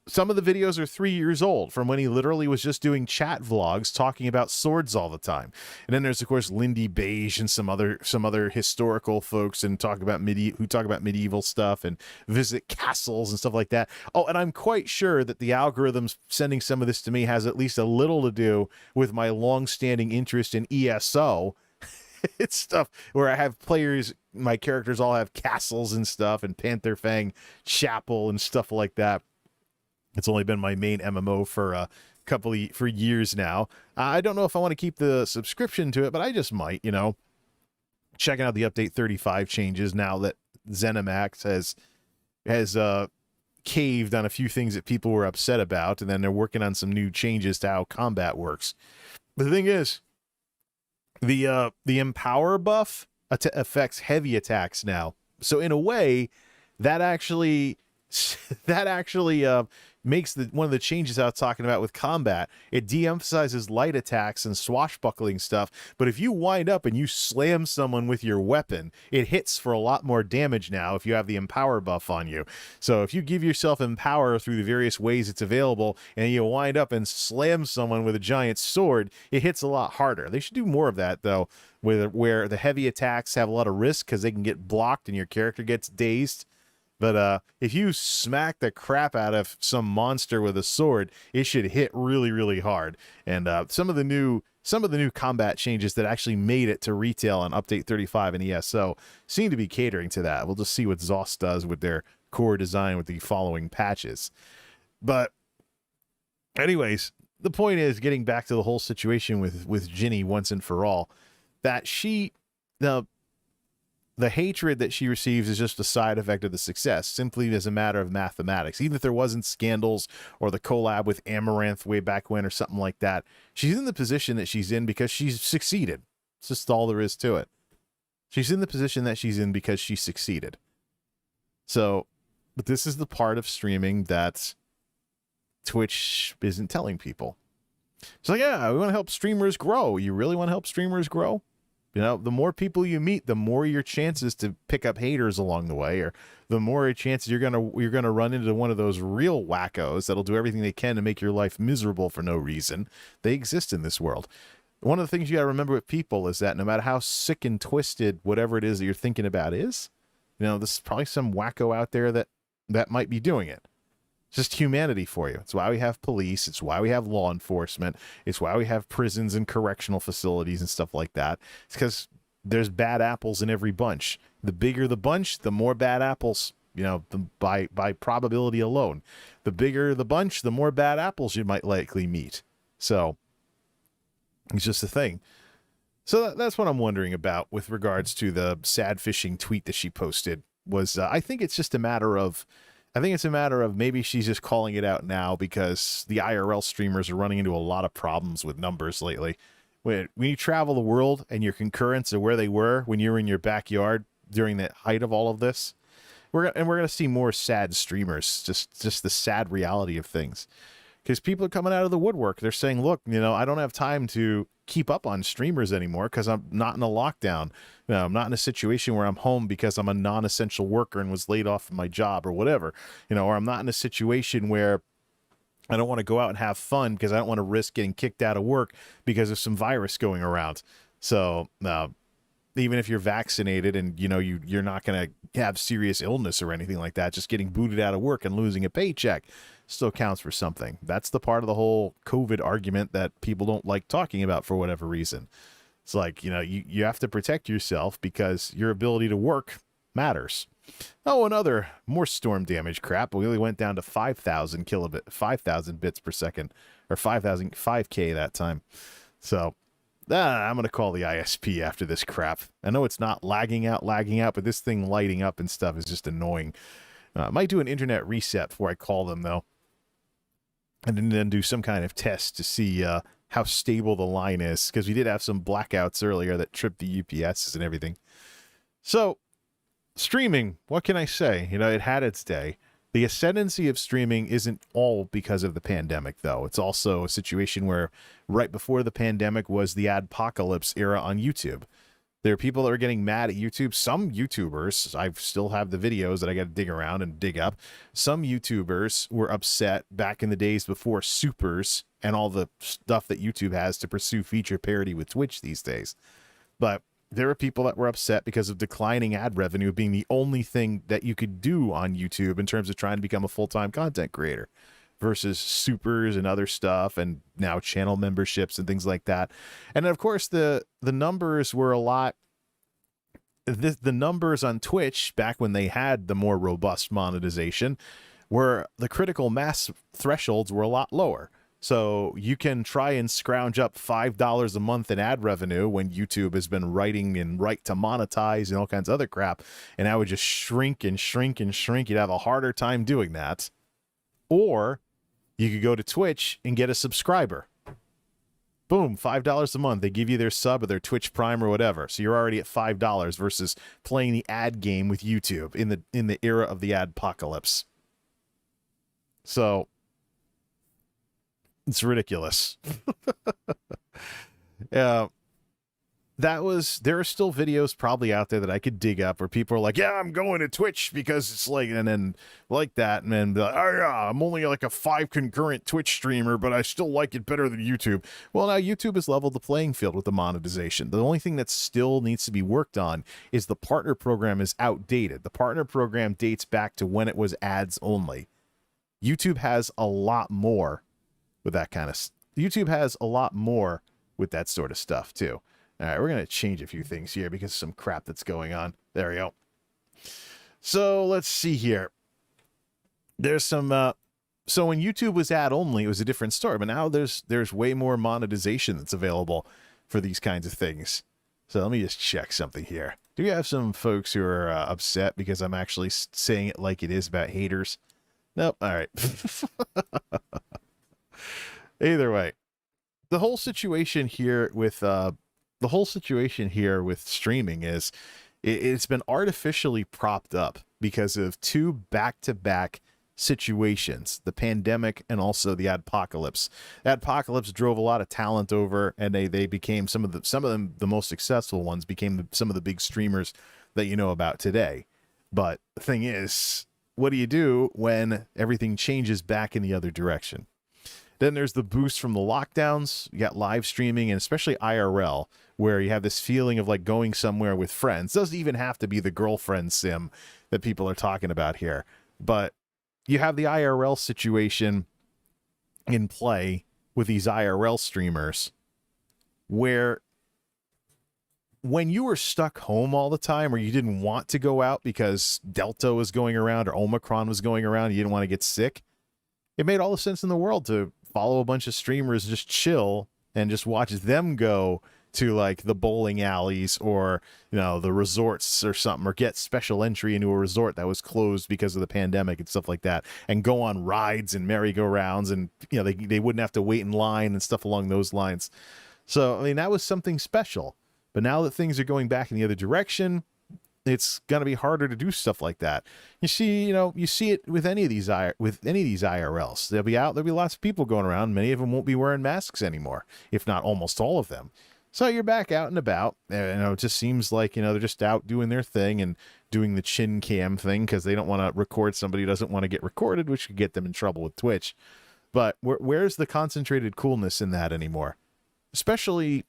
Some of the videos are 3 years old from when he literally was just doing chat vlogs talking about swords all the time. And then there's, of course, Lindy Beige and some other historical folks and talk about medieval stuff and visit castles and stuff like that. Oh, and I'm quite sure that the algorithms sending some of this to me has at least a little to do with my long-standing interest in ESO. It's stuff where I have players, my characters all have castles and stuff, and Panther Fang Chapel and stuff like that. It's only been my main MMO for for years now. I don't know if I want to keep the subscription to it, but I just might, checking out the update 35 changes now that ZeniMax has caved on a few things that people were upset about, and then they're working on some new changes to how combat works. But the thing is, the Empower buff affects heavy attacks now. So in a way, that actually makes one of the changes I was talking about with combat. It de-emphasizes light attacks and swashbuckling stuff, but if you wind up and you slam someone with your weapon, it hits for a lot more damage now if you have the Empower buff on you. So if you give yourself Empower through the various ways it's available, and you wind up and slam someone with a giant sword, it hits a lot harder. They should do more of that, though, where the heavy attacks have a lot of risk because they can get blocked and your character gets dazed. But if you smack the crap out of some monster with a sword, it should hit really, really hard. And some of the new combat changes that actually made it to retail on Update 35 and ESO seem to be catering to that. We'll just see what ZOS does with their core design with the following patches. But anyways, the point is, getting back to the whole situation with Ginny once and for all, that the hatred that she receives is just a side effect of the success, simply as a matter of mathematics. Even if there wasn't scandals or the collab with Amaranth way back when or something like that, she's in the position that she's in because she's succeeded. It's just all there is to it. She's in the position that she's in because she succeeded. So, but this is the part of streaming that Twitch isn't telling people. It's like, yeah, we want to help streamers grow. You really want to help streamers grow? The more people you meet, the more your chances to pick up haters along the way, or the more chances you're gonna run into one of those real wackos that'll do everything they can to make your life miserable for no reason. They exist in this world. One of the things you gotta remember with people is that no matter how sick and twisted whatever it is that you're thinking about is, this is probably some wacko out there that might be doing it. It's just humanity for you. It's why we have police. It's why we have law enforcement. It's why we have prisons and correctional facilities and stuff like that. It's because there's bad apples in every bunch. The bigger the bunch, the more bad apples, by probability alone. The bigger the bunch, the more bad apples you might likely meet. So it's just a thing. So that's what I'm wondering about with regards to the sad fishing tweet that she posted. I think it's just a matter of maybe she's just calling it out now because the IRL streamers are running into a lot of problems with numbers lately. When you travel the world and your concurrents are where they were when you were in your backyard during the height of all of this, we're gonna see more sad streamers. Just the sad reality of things. Because people are coming out of the woodwork. They're saying, look, I don't have time to keep up on streamers anymore because I'm not in a lockdown. I'm not in a situation where I'm home because I'm a non-essential worker and was laid off from my job or whatever. Or I'm not in a situation where I don't want to go out and have fun because I don't want to risk getting kicked out of work because of some virus going around. So even if you're vaccinated and, you're not going to have serious illness or anything like that, just getting booted out of work and losing a paycheck still counts for something. That's the part of the whole COVID argument that people don't like talking about for whatever reason. It's like, you have to protect yourself because your ability to work matters. Oh, another more storm damage crap. We only went down to 5,000 bits per second, or 5K that time. So I'm going to call the ISP after this crap. I know it's not lagging out, but this thing lighting up and stuff is just annoying. I might do an internet reset before I call them, though. And then do some kind of test to see how stable the line is, because we did have some blackouts earlier that tripped the UPSs and everything. So, streaming, what can I say? It had its day. The ascendancy of streaming isn't all because of the pandemic, though. It's also a situation where right before the pandemic was the adpocalypse era on YouTube. There are people that are getting mad at YouTube. Some YouTubers, I still have the videos that I got to dig around and dig up. Some YouTubers were upset back in the days before supers and all the stuff that YouTube has to pursue feature parity with Twitch these days. But there are people that were upset because of declining ad revenue being the only thing that you could do on YouTube in terms of trying to become a full-time content creator versus supers and other stuff, and now channel memberships and things like that. And of course, the numbers were a lot. The numbers on Twitch back when they had the more robust monetization, where the critical mass thresholds were a lot lower. So you can try and scrounge up $5 a month in ad revenue when YouTube has been writing and right to monetize and all kinds of other crap, and that would just shrink and shrink and shrink. You'd have a harder time doing that. Or you could go to Twitch and get a subscriber. Boom, $5 a month. They give you their sub or their Twitch Prime or whatever. So you're already at $5 versus playing the ad game with YouTube in the era of the adpocalypse. So it's ridiculous. There are still videos probably out there that I could dig up where people are like, yeah, I'm going to Twitch because it's like, and then like that, and then like, oh yeah, I'm only like a 5 concurrent Twitch streamer, but I still like it better than YouTube. Well, now YouTube has leveled the playing field with the monetization. The only thing that still needs to be worked on is the partner program is outdated. The partner program dates back to when it was ads only. YouTube has a lot more with that kind of YouTube has a lot more with that sort of stuff too. All right, we're going to change a few things here because of some crap that's going on. There we go. So let's see here. There's some, so when YouTube was ad only, it was a different story, but now there's way more monetization that's available for these kinds of things. So let me just check something here. Do we have some folks who are upset because I'm actually saying it like it is about haters? Nope. All right. Either way, the whole situation here with streaming is it's been artificially propped up because of two back-to-back situations, the pandemic and also the adpocalypse. Adpocalypse drove a lot of talent over, and they became some of them, the most successful ones became some of the big streamers that you know about today. But the thing is, what do you do when everything changes back in the other direction? Then there's the boost from the lockdowns. You got live streaming, and especially IRL, where you have this feeling of like going somewhere with friends. It doesn't even have to be the girlfriend sim that people are talking about here. But you have the IRL situation in play with these IRL streamers where when you were stuck home all the time or you didn't want to go out because Delta was going around or Omicron was going around, you didn't want to get sick, it made all the sense in the world to follow a bunch of streamers, just chill and just watch them go to like the bowling alleys or, you know, the resorts or something, or get special entry into a resort that was closed because of the pandemic and stuff like that, and go on rides and merry-go-rounds, and, you know, they wouldn't have to wait in line and stuff along those lines. So, I mean, that was something special. But now that things are going back in the other direction, it's going to be harder to do stuff like that. You see it with any of these IRLs. There'll be lots of people going around. Many of them won't be wearing masks anymore, if not almost all of them. So you're back out and about. It just seems like, they're just out doing their thing and doing the chin cam thing because they don't want to record somebody who doesn't want to get recorded, which could get them in trouble with Twitch. But where's the concentrated coolness in that anymore? Especially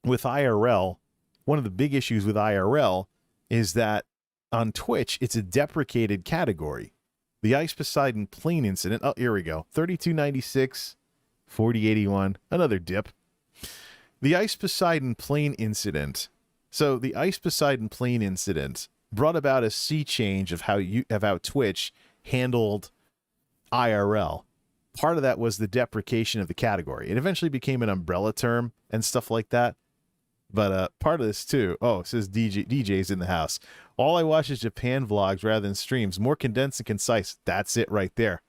with IRL, one of the big issues with IRL is that on Twitch, it's a deprecated category. The Ice Poseidon plane incident. Oh, here we go. 3296, 4081, another dip. The Ice Poseidon plane incident. So the Ice Poseidon plane incident brought about a sea change of how Twitch handled IRL. Part of that was the deprecation of the category. It eventually became an umbrella term and stuff like that. But part of this too, it says DJ's in the house. All I watch is Japan vlogs rather than streams. More condensed and concise. That's it right there.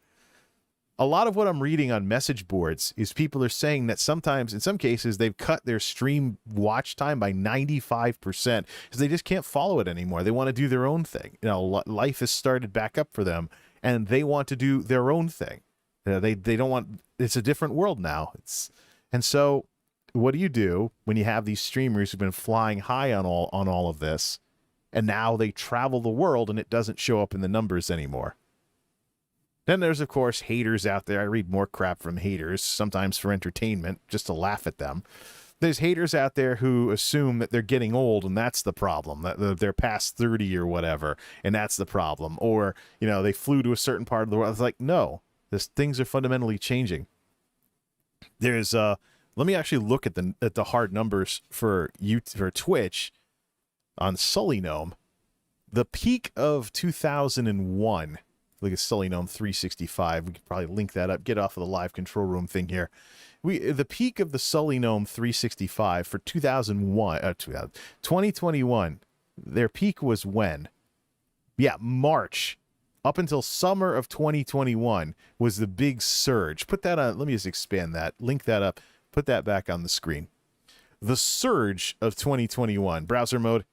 A lot of what I'm reading on message boards is people are saying that sometimes, in some cases, they've cut their stream watch time by 95% because they just can't follow it anymore. They want to do their own thing. Life has started back up for them, and they want to do their own thing. They don't want. It's a different world now. And so, what do you do when you have these streamers who've been flying high on all of this, and now they travel the world and it doesn't show up in the numbers anymore? Then there's, of course, haters out there. I read more crap from haters, sometimes for entertainment, just to laugh at them. There's haters out there who assume that they're getting old and that's the problem, that they're past 30 or whatever, and that's the problem. Or, they flew to a certain part of the world. It's like, no, things are fundamentally changing. There's, let me actually look at the hard numbers for Twitch on Sully Gnome. The peak of 2001, look at Sully Gnome 365. We could probably link that up. Get off of the live control room thing here. The peak of the Sully Gnome 365 for 2021. Their peak was when? Yeah, March. Up until summer of 2021 was the big surge. Put that on. Let me just expand that. Link that up. Put that back on the screen. The surge of 2021. Browser mode.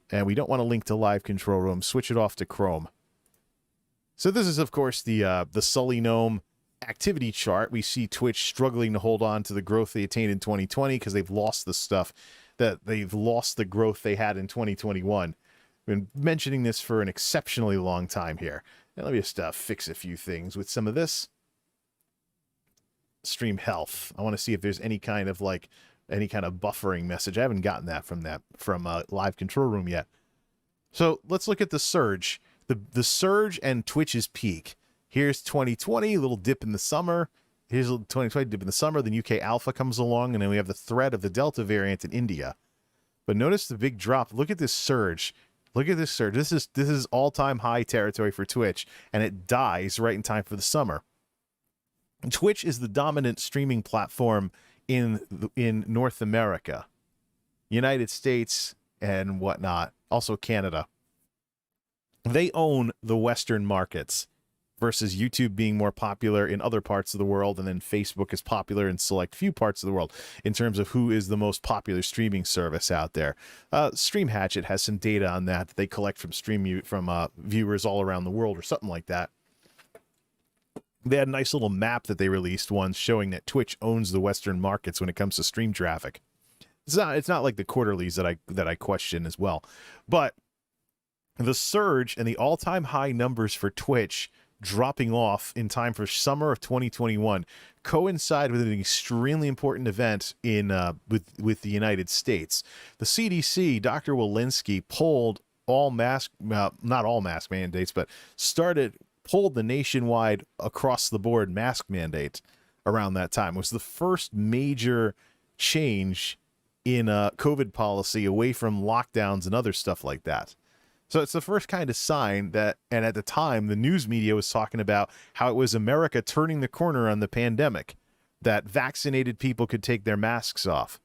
And we don't want to link to live control room. Switch it off to Chrome. So this is, of course, the Sully Gnome activity chart. We see Twitch struggling to hold on to the growth they attained in 2020 because they've lost the growth they had in 2021. I've been mentioning this for an exceptionally long time here. Now let me just fix a few things with some of this. Stream health. I want to see if there's any kind of buffering message. I haven't gotten that from live control room yet. So let's look at the surge. The surge and Twitch's peak. Here's 2020, a little dip in the summer. Here's a little 2020 dip in the summer. Then UK Alpha comes along, and then we have the threat of the Delta variant in India. But notice the big drop. Look at this surge. Look at this surge. This is all-time high territory for Twitch, and it dies right in time for the summer. Twitch is the dominant streaming platform in North America, United States, and whatnot. Also Canada. They own the Western markets versus YouTube being more popular in other parts of the world, and then Facebook is popular in select few parts of the world in terms of who is the most popular streaming service out there. Stream Hatchet has some data on that they collect from viewers all around the world or something like that. They had a nice little map that they released once showing that Twitch owns the Western markets when it comes to stream traffic. It's not like the quarterlies that I question as well, but the surge and the all-time high numbers for Twitch dropping off in time for summer of 2021 coincide with an extremely important event with the United States. The CDC, Dr. Walensky, pulled not all mask mandates, but started pulled the nationwide across the board mask mandate around that time. It was the first major change in COVID policy away from lockdowns and other stuff like that. So it's the first kind of sign that, and at the time, the news media was talking about how it was America turning the corner on the pandemic, that vaccinated people could take their masks off.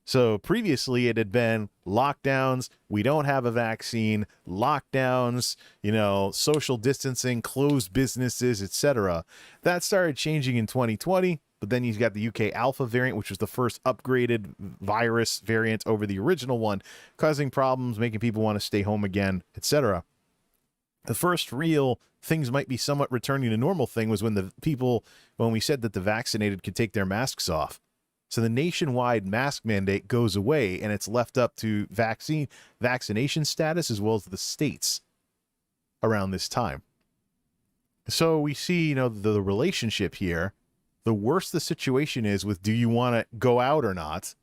So previously it had been lockdowns, we don't have a vaccine, lockdowns, social distancing, closed businesses, etc. That started changing in 2020, but then you've got the UK Alpha variant, which was the first upgraded virus variant over the original one, causing problems, making people want to stay home again, etc. The first real things might be somewhat returning to normal thing was when we said that the vaccinated could take their masks off. So the nationwide mask mandate goes away, and it's left up to vaccination status as well as the states around this time. So we see, the relationship here. The worse the situation is with do you want to go out or not,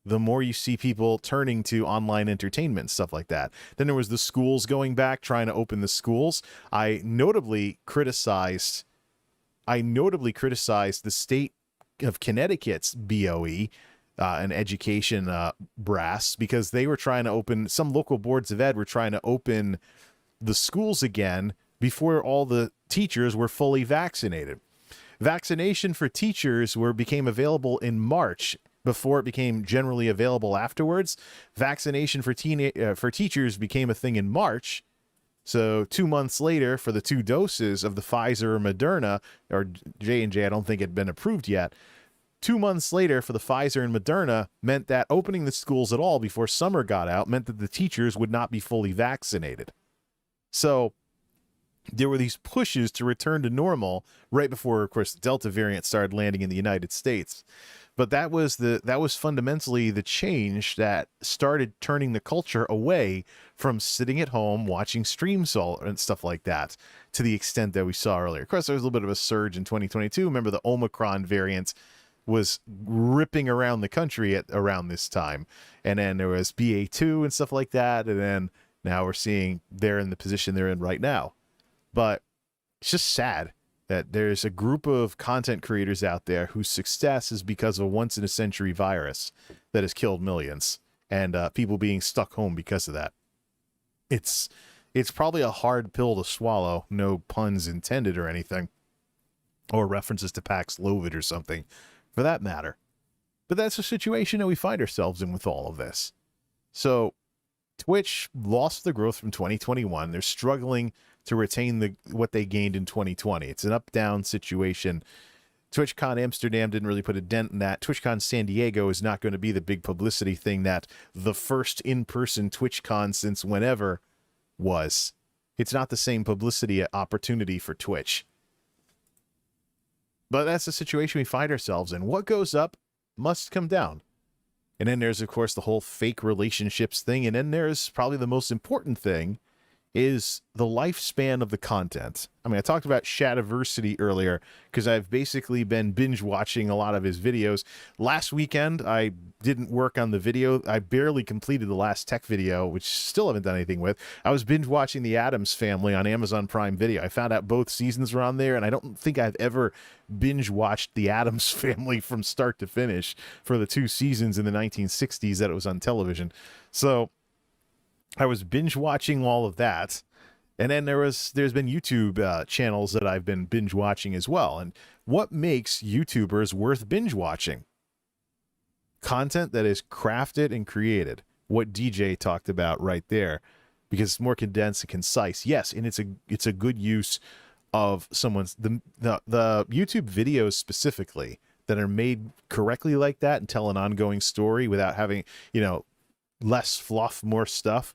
the more you see people turning to online entertainment and stuff like that. Then there was the schools going back, trying to open the schools. I notably criticized the state of Connecticut's BOE, an education brass, because they were trying to open, some local boards of ed were trying to open the schools again before all the teachers were fully vaccinated. Vaccination for teachers became available in March before it became generally available afterwards. Vaccination for teachers became a thing in March. So 2 months later, for the 2 doses of the Pfizer or Moderna, or J&J, I don't think it had been approved yet. 2 months later for the Pfizer and Moderna meant that opening the schools at all before summer got out meant that the teachers would not be fully vaccinated. So there were these pushes to return to normal right before, of course, the Delta variant started landing in the United States. But that was fundamentally the change that started turning the culture away from sitting at home watching streams and stuff like that to the extent that we saw earlier. Of course, there was a little bit of a surge in 2022. Remember, the Omicron variant was ripping around the country around this time. And then there was BA2 and stuff like that. And then now we're seeing they're in the position they're in right now. But it's just sad that there's a group of content creators out there whose success is because of a once-in-a-century virus that has killed millions, and people being stuck home because of that. It's probably a hard pill to swallow, no puns intended or anything, or references to Paxlovid or something, for that matter. But that's the situation that we find ourselves in with all of this. So Twitch lost the growth from 2021. They're struggling to retain what they gained in 2020. It's an up-down situation. TwitchCon Amsterdam didn't really put a dent in that. TwitchCon San Diego is not going to be the big publicity thing that the first in-person TwitchCon since whenever was. It's not the same publicity opportunity for Twitch. But that's the situation we find ourselves in. What goes up must come down. And then there's, of course, the whole fake relationships thing. And then there's probably the most important thing, is the lifespan of the content. I mean, I talked about Shadiversity earlier because I've basically been binge watching a lot of his videos. Last weekend, I didn't work on the video. I barely completed the last tech video, which still haven't done anything with. I was binge watching The Addams Family on Amazon Prime Video. I found out both seasons were on there, and I don't think I've ever binge watched The Addams Family from start to finish for the 2 seasons in the 1960s that it was on television. So I was binge watching all of that, and then there's been YouTube channels that I've been binge watching as well. And what makes YouTubers worth binge watching? Content that is crafted and created. What DJ talked about right there, because it's more condensed and concise. Yes, and it's a good use of someone's the YouTube videos specifically that are made correctly like that and tell an ongoing story without having less fluff, more stuff,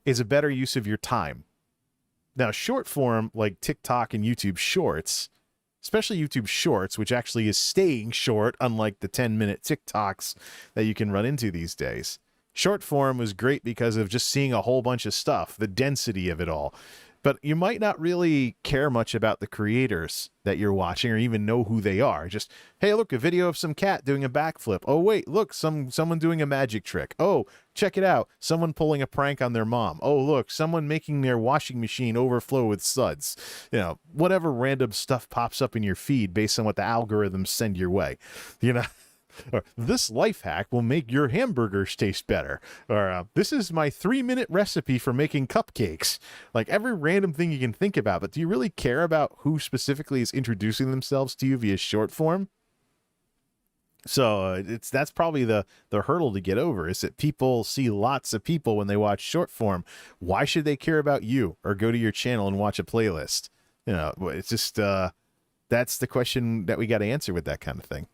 is a better use of your time. Now, short form like TikTok and YouTube Shorts, especially YouTube Shorts, which actually is staying short, unlike the 10-minute TikToks that you can run into these days. Short form was great because of just seeing a whole bunch of stuff, the density of it all. But you might not really care much about the creators that you're watching or even know who they are. Just, hey, look, a video of some cat doing a backflip. Oh, wait, look, someone doing a magic trick. Oh, check it out. Someone pulling a prank on their mom. Oh, look, someone making their washing machine overflow with suds. You know, whatever random stuff pops up in your feed based on what the algorithms send your way. You know? Or this life hack will make your hamburgers taste better. Or this is my 3-minute recipe for making cupcakes. Like every random thing you can think about. But do you really care about who specifically is introducing themselves to you via short form? So that's probably the hurdle to get over, is that people see lots of people when they watch short form. Why should they care about you or go to your channel and watch a playlist? You know, it's just that's the question that we got to answer with that kind of thing.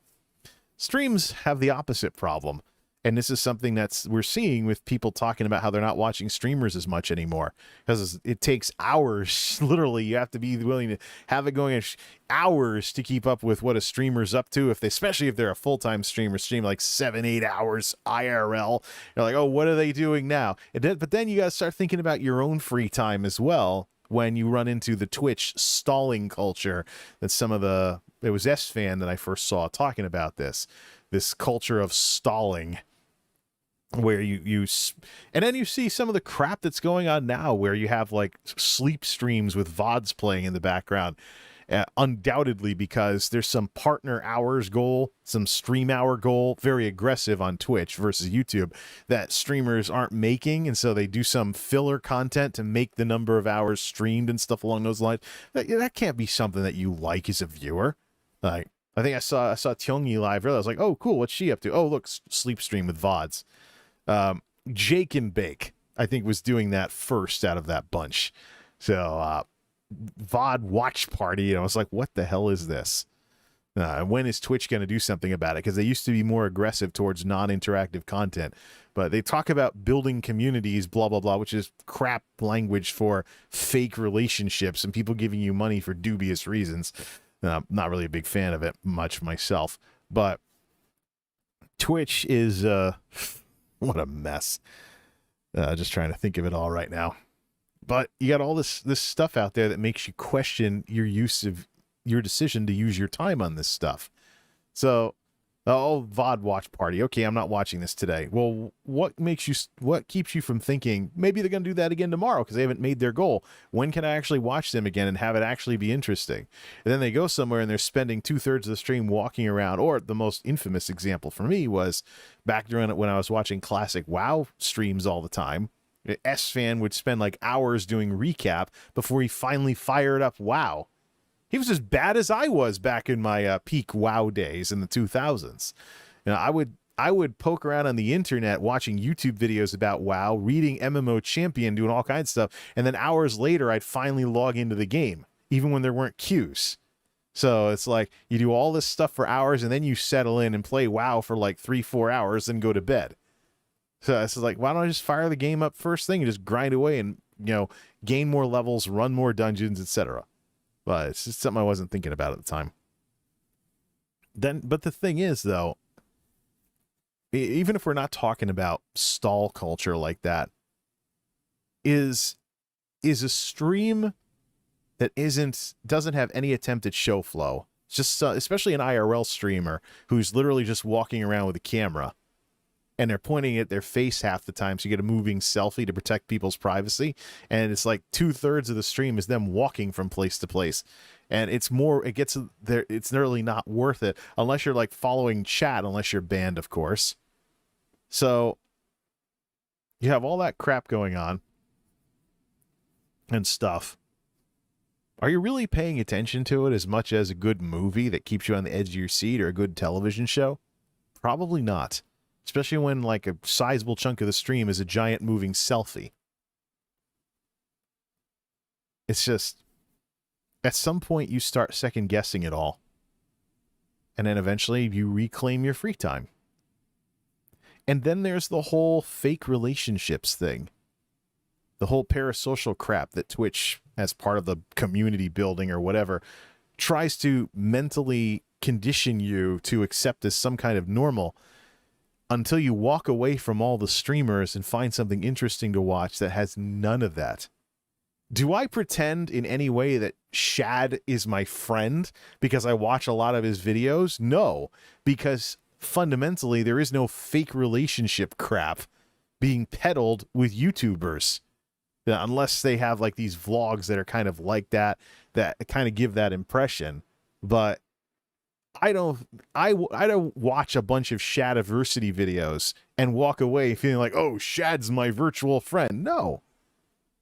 Streams have the opposite problem, and this is something we're seeing with people talking about how they're not watching streamers as much anymore because it takes hours. Literally, you have to be willing to have it going hours to keep up with what a streamer's up to. Especially if they're a full-time streamer, stream like 7-8 hours IRL. You're like, oh, what are they doing now? But then you got to start thinking about your own free time as well. When you run into the Twitch stalling culture that it was S-Fan that I first saw talking about this culture of stalling, where and then you see some of the crap that's going on now, where you have like sleep streams with VODs playing in the background, undoubtedly because there's some partner hours goal, some stream hour goal, very aggressive on Twitch versus YouTube, that streamers aren't making, and so they do some filler content to make the number of hours streamed and stuff along those lines. That can't be something that you like as a viewer. Like, I think I saw Tyongyi live earlier. I was like, oh, cool, what's she up to? Oh, look, sleep stream with VODs. Jake and Bake, I think, was doing that first out of that bunch. So, VOD watch party, and I was like, what the hell is this? When is Twitch going to do something about it? Because they used to be more aggressive towards non-interactive content, but they talk about building communities, blah, blah, blah, which is crap language for fake relationships and people giving you money for dubious reasons. Not really a big fan of it much myself, but Twitch is what a mess. Just trying to think of it all right now. But you got all this stuff out there that makes you question your decision to use your time on this stuff. So, VOD watch party. Okay, I'm not watching this today. Well, what keeps you from thinking maybe they're going to do that again tomorrow because they haven't made their goal? When can I actually watch them again and have it actually be interesting? And then they go somewhere and they're spending 2/3 of the stream walking around. Or the most infamous example for me was back during when I was watching classic WoW streams all the time. S-Fan would spend like hours doing recap before he finally fired up WoW. He was as bad as I was back in my peak WoW days in the 2000s. You know, I would poke around on the internet watching YouTube videos about WoW, reading MMO Champion, doing all kinds of stuff, and then hours later I'd finally log into the game, even when there weren't queues. So it's like you do all this stuff for hours and then you settle in and play WoW for like 3-4 hours and go to bed. So it's like, why don't I just fire the game up first thing and just grind away and, gain more levels, run more dungeons, etc. But it's just something I wasn't thinking about at the time. But the thing is, though, even if we're not talking about stall culture like that, is a stream that doesn't have any attempt at show flow. It's just especially an IRL streamer who's literally just walking around with a camera. And they're pointing at their face half the time, so you get a moving selfie to protect people's privacy. And it's like 2/3 of the stream is them walking from place to place. And it's really not worth it unless you're like following chat, unless you're banned, of course. So you have all that crap going on and stuff. Are you really paying attention to it as much as a good movie that keeps you on the edge of your seat or a good television show? Probably not. Especially when like a sizable chunk of the stream is a giant moving selfie. It's just, at some point you start second guessing it all. And then eventually you reclaim your free time. And then there's the whole fake relationships thing. The whole parasocial crap that Twitch, as part of the community building or whatever, tries to mentally condition you to accept as some kind of normal, until you walk away from all the streamers and find something interesting to watch that has none of that. Do I pretend in any way that Shad is my friend because I watch a lot of his videos? No, because fundamentally there is no fake relationship crap being peddled with YouTubers. Unless they have like these vlogs that are kind of like that, that kind of give that impression. But I don't watch a bunch of Shadiversity videos and walk away feeling like, oh, Shad's my virtual friend. No.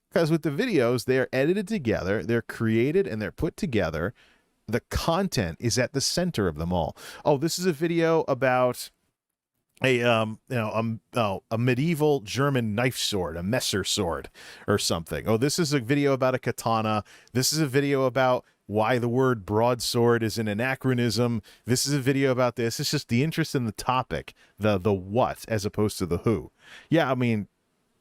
Because with the videos, they're edited together, they're created, and they're put together. The content is at the center of them all. Oh, this is a video about a medieval German knife sword, a Messer sword or something. Oh, this is a video about a katana. This is a video about why the word broadsword is an anachronism. This is a video about this. It's just the interest in the topic, the what, as opposed to the who. Yeah, I mean,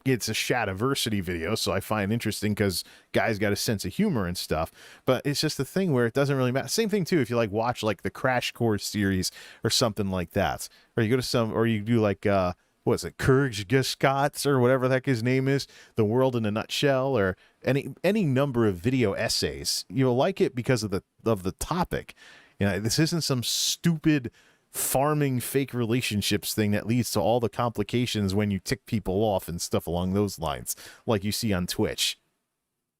it's a Shadiversity video, so I find interesting because guys got a sense of humor and stuff. But it's just the thing where it doesn't really matter. Same thing too if you like watch like the Crash Course series or something like that, or you go to or you do like what is it, Kyrgyzstats or whatever the heck his name is, The World in a Nutshell, or any number of video essays. You'll like it because of the topic. You know, this isn't some stupid farming fake relationships thing that leads to all the complications when you tick people off and stuff along those lines, like you see on Twitch.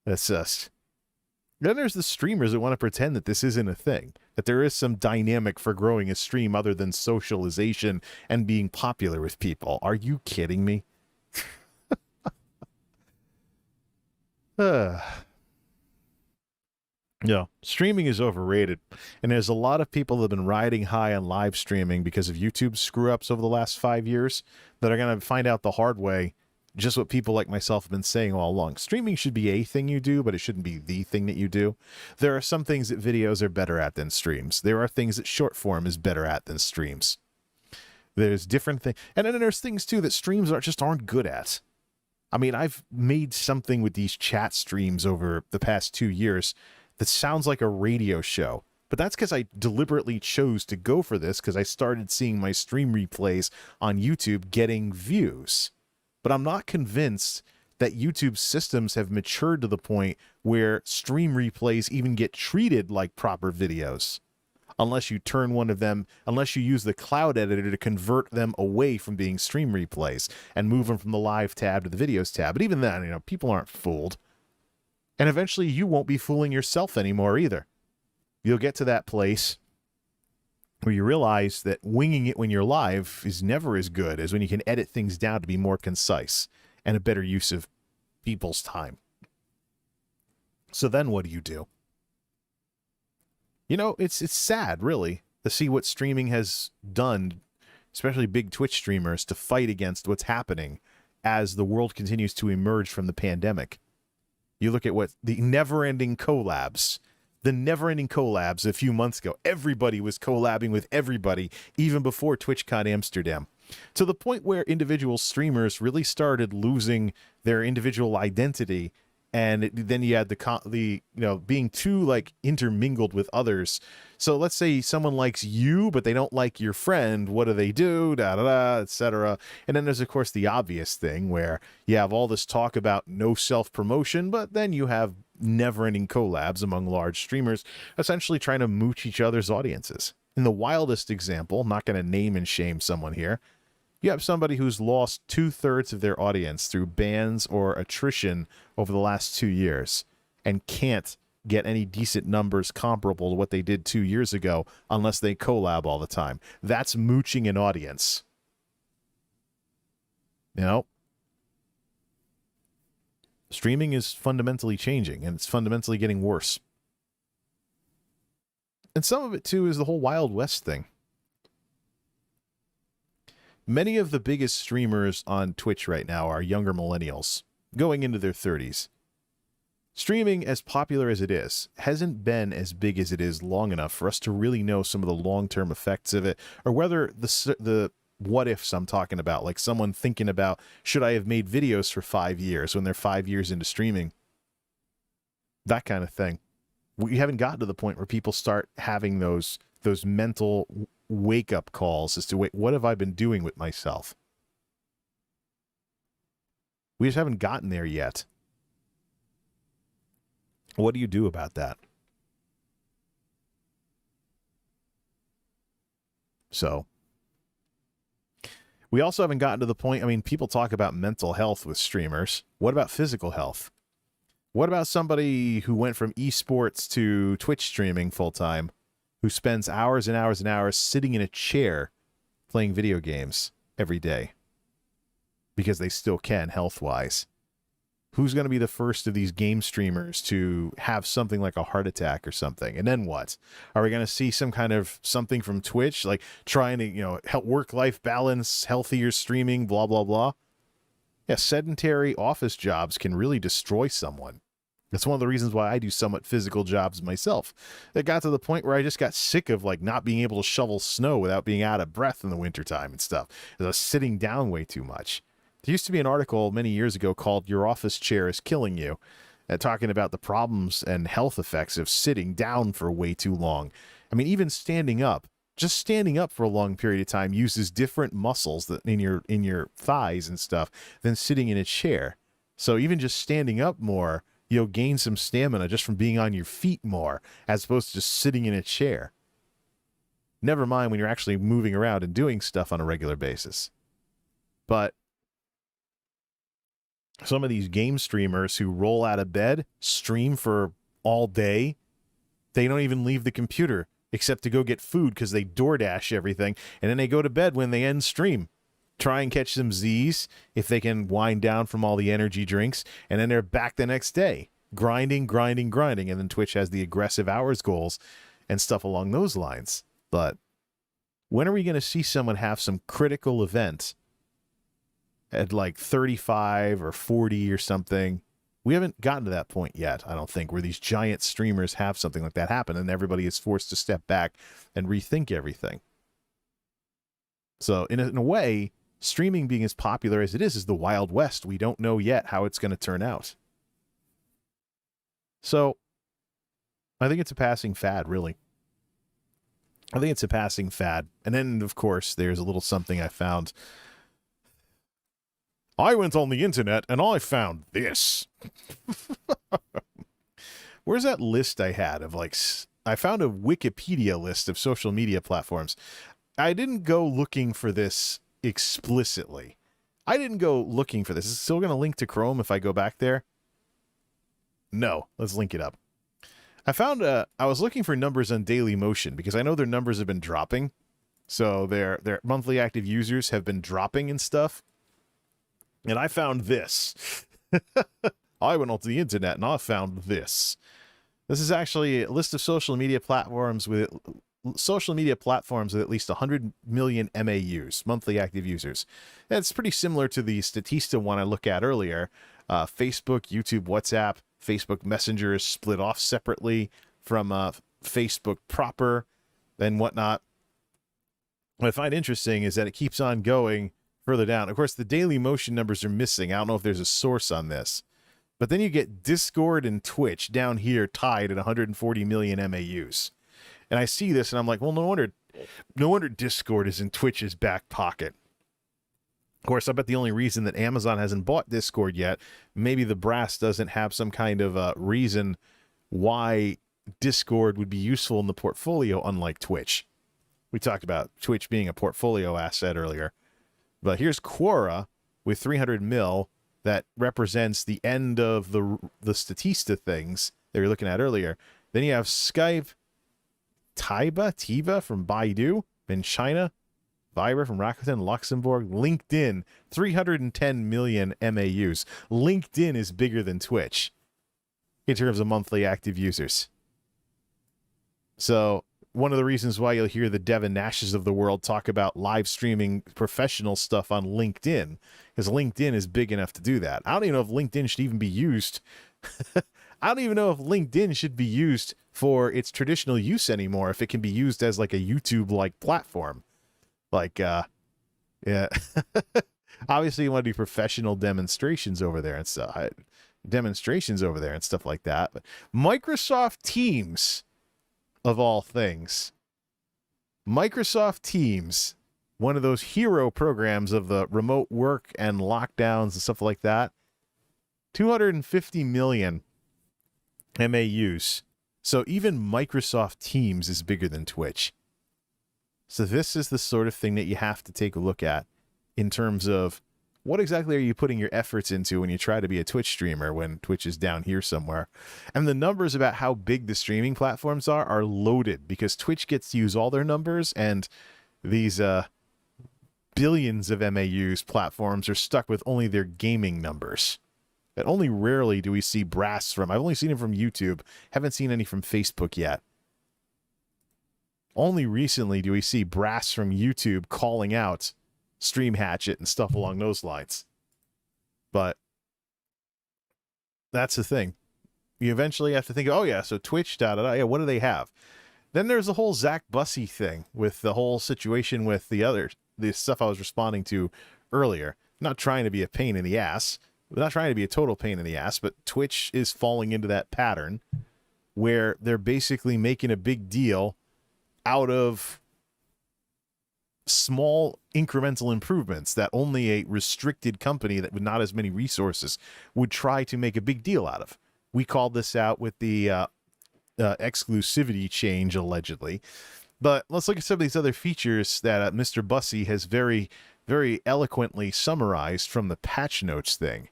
That's just... Then there's the streamers that want to pretend that this isn't a thing, that there is some dynamic for growing a stream other than socialization and being popular with people. Are you kidding me? Yeah, streaming is overrated, and there's a lot of people that have been riding high on live streaming because of YouTube's screw-ups over the last 5 years that are going to find out the hard way just what people like myself have been saying all along. Streaming should be a thing you do, but it shouldn't be the thing that you do. There are some things that videos are better at than streams. There are things that short form is better at than streams. There's different things, and then there's things too that streams aren't good at. I mean, I've made something with these chat streams over the past 2 years that sounds like a radio show. But that's because I deliberately chose to go for this because I started seeing my stream replays on YouTube getting views. But I'm not convinced that YouTube systems have matured to the point where stream replays even get treated like proper videos. Unless you turn one of them, unless you use the cloud editor to convert them away from being stream replays and move them from the live tab to the videos tab. But even then, you know, people aren't fooled. And eventually you won't be fooling yourself anymore either. You'll get to that place where you realize that winging it when you're live is never as good as when you can edit things down to be more concise and a better use of people's time. So then what do you do? You know, it's sad, really, to see what streaming has done, especially big Twitch streamers, to fight against what's happening as the world continues to emerge from the pandemic. You look at what the never-ending collabs a few months ago. Everybody was collabing with everybody, even before TwitchCon Amsterdam, to the point where individual streamers really started losing their individual identity. And then you had the being too like intermingled with others. So let's say someone likes you, but they don't like your friend. What do? Da da da, etc. And then there's of course the obvious thing where you have all this talk about no self-promotion, but then you have never-ending collabs among large streamers, essentially trying to mooch each other's audiences. In the wildest example, I'm not going to name and shame someone here. You have somebody who's lost 2/3 of their audience through bans or attrition over the last 2 years and can't get any decent numbers comparable to what they did 2 years ago unless they collab all the time. That's mooching an audience. You know? Streaming is fundamentally changing, and it's fundamentally getting worse. And some of it, too, is the whole Wild West thing. Many of the biggest streamers on Twitch right now are younger millennials, going into their 30s. Streaming, as popular as it is, hasn't been as big as it is long enough for us to really know some of the long-term effects of it, or whether the what-ifs I'm talking about, like someone thinking about, should I have made videos for 5 years when they're 5 years into streaming? That kind of thing. We haven't gotten to the point where people start having those mental wake-up calls as to, wait, what have I been doing with myself? We just haven't gotten there yet. What do you do about that? So we also haven't gotten to the point. I mean, people talk about mental health with streamers. What about physical health? What about somebody who went from esports to Twitch streaming full time, who spends hours and hours and hours sitting in a chair playing video games every day because they still can health wise? Who's going to be the first of these game streamers to have something like a heart attack or something? And then what? Are we going to see some kind of something from Twitch, like trying to, help work-life balance, healthier streaming, blah, blah, blah? Yeah, sedentary office jobs can really destroy someone. That's one of the reasons why I do somewhat physical jobs myself. It got to the point where I just got sick of not being able to shovel snow without being out of breath in the wintertime and stuff. I was sitting down way too much. There used to be an article many years ago called "Your Office Chair is Killing You," talking about the problems and health effects of sitting down for way too long. I mean, even standing up, just standing up for a long period of time uses different muscles in your thighs and stuff than sitting in a chair. So even just standing up more, you'll gain some stamina just from being on your feet more, as opposed to just sitting in a chair. Never mind when you're actually moving around and doing stuff on a regular basis. But some of these game streamers who roll out of bed, stream for all day, they don't even leave the computer except to go get food because they DoorDash everything, and then they go to bed when they end stream. Try and catch some Z's if they can wind down from all the energy drinks, and then they're back the next day, grinding, and then Twitch has the aggressive hours goals and stuff along those lines. But when are we going to see someone have some critical event at 35 or 40 or something? We haven't gotten to that point yet, I don't think, where these giant streamers have something like that happen and everybody is forced to step back and rethink everything. So in a way, streaming being as popular as it is the Wild West. We don't know yet how it's going to turn out. So I think it's a passing fad, really. I think it's a passing fad. And then, of course, there's a little something I found. I went on the internet and I found this. Where's that list I had of I found a Wikipedia list of social media platforms. I didn't go looking for this explicitly. I didn't go looking for this. Is it still going to link to Chrome if I go back there? No, let's link it up. I found I was looking for numbers on Daily Motion because I know their numbers have been dropping. So their monthly active users have been dropping and stuff. And I found this. I went onto the internet and I found this. This is actually a list of social media platforms with at least 100 million MAUs, monthly active users. And it's pretty similar to the Statista one I looked at earlier. Facebook, YouTube, WhatsApp, Facebook Messenger is split off separately from Facebook proper and whatnot. What I find interesting is that it keeps on going further down. Of course, the Daily Motion numbers are missing. I don't know if there's a source on this. But then you get Discord and Twitch down here tied at 140 million MAUs. And I see this and I'm like, well, no wonder Discord is in Twitch's back pocket. Of course, I bet the only reason that Amazon hasn't bought Discord yet, maybe the brass doesn't have some kind of reason why Discord would be useful in the portfolio, unlike Twitch. We talked about Twitch being a portfolio asset earlier. But here's Quora with 300 mil that represents the end of the Statista things that we were looking at earlier. Then you have Skype, Tiva from Baidu in China, Viber from Rakuten, Luxembourg, LinkedIn, 310 million MAUs. LinkedIn is bigger than Twitch in terms of monthly active users. So one of the reasons why you'll hear the Devin Nashes of the world talk about live streaming professional stuff on LinkedIn, because LinkedIn is big enough to do that. I don't even know if LinkedIn should even be used. I don't even know if LinkedIn should be used for its traditional use anymore, if it can be used as like a YouTube-like platform. Yeah. Obviously you want to do professional demonstrations over there and stuff. And stuff like that. But Microsoft Teams, of all things. Microsoft Teams, one of those hero programs of the remote work and lockdowns and stuff like that. 250 million MAUs. So even Microsoft Teams is bigger than Twitch. So this is the sort of thing that you have to take a look at in terms of what exactly are you putting your efforts into when you try to be a Twitch streamer when Twitch is down here somewhere. And the numbers about how big the streaming platforms are loaded because Twitch gets to use all their numbers, and these billions of MAUs platforms are stuck with only their gaming numbers. And only rarely do we see brass from, I've only seen it from YouTube, haven't seen any from Facebook yet. Only recently do we see brass from YouTube calling out Stream Hatchet and stuff along those lines. But that's the thing. You eventually have to think, oh yeah, so Twitch, yeah, what do they have? Then there's the whole Zach Bussey thing with the whole situation with the stuff I was responding to earlier. I'm not trying to be a pain in the ass. I'm not trying to be a total pain in the ass, but Twitch is falling into that pattern where they're basically making a big deal out of small incremental improvements that only a restricted company that with not as many resources would try to make a big deal out of. We called this out with the exclusivity change, allegedly. But let's look at some of these other features that Mr. Bussey has very, very eloquently summarized from the patch notes thing.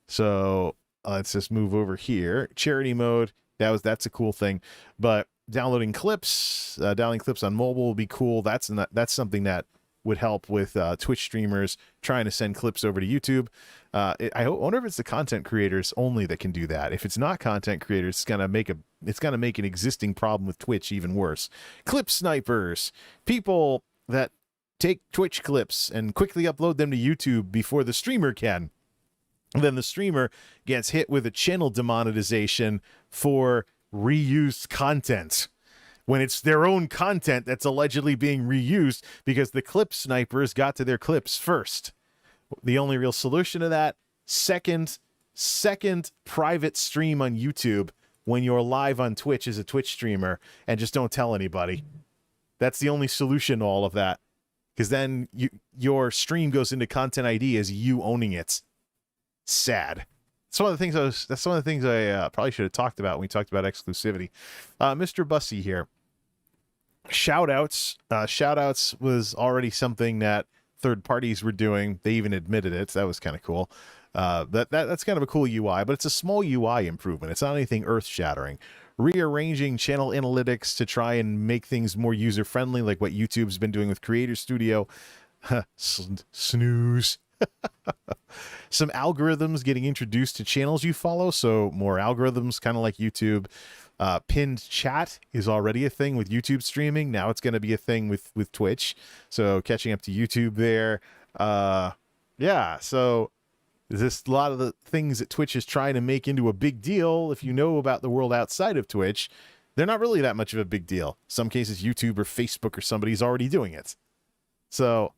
So let's just move over here. Charity mode, that's a cool thing. But downloading clips on mobile will be cool. That's something that would help with Twitch streamers trying to send clips over to YouTube. I wonder if it's the content creators only that can do that. If it's not content creators, it's gonna make an existing problem with Twitch even worse. Clip snipers, people that take Twitch clips and quickly upload them to YouTube before the streamer can. And then the streamer gets hit with a channel demonetization for reused content when it's their own content that's allegedly being reused because the clip snipers got to their clips first. The only real solution to that, second private stream on YouTube when you're live on Twitch as a Twitch streamer, and just don't tell anybody. That's the only solution to all of that, because then your stream goes into Content ID as you owning it. Sad. That's one of the things I probably should have talked about when we talked about exclusivity. Mr. Bussey here. Shoutouts. Shoutouts was already something that third parties were doing. They even admitted it. So that was kind of cool. That's kind of a cool UI, but it's a small UI improvement. It's not anything earth-shattering. Rearranging channel analytics to try and make things more user-friendly, like what YouTube's been doing with Creator Studio. Snooze. Some algorithms getting introduced to channels you follow, so more algorithms, kind of like YouTube. Pinned chat is already a thing with YouTube streaming. Now it's going to be a thing with Twitch, so catching up to YouTube there. Yeah, so this a lot of the things that Twitch is trying to make into a big deal. If you know about the world outside of Twitch, they're not really that much of a big deal. Some cases, YouTube or Facebook or somebody's already doing it. So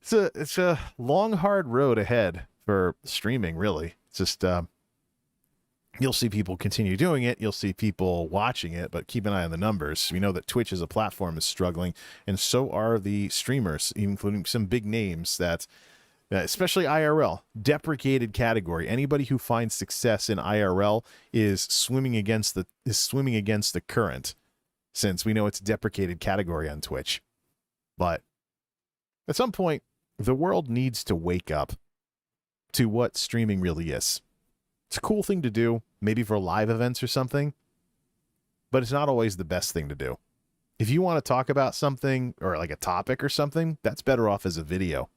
it's a long, hard road ahead for streaming, really. It's just, you'll see people continue doing it. You'll see people watching it, but keep an eye on the numbers. We know that Twitch as a platform is struggling, and so are the streamers, including some big names that, especially IRL, deprecated category. Anybody who finds success in IRL is swimming against the current, since we know it's a deprecated category on Twitch. But at some point, the world needs to wake up to what streaming really is. It's a cool thing to do, maybe for live events or something, but it's not always the best thing to do. If you want to talk about something or like a topic or something, that's better off as a video.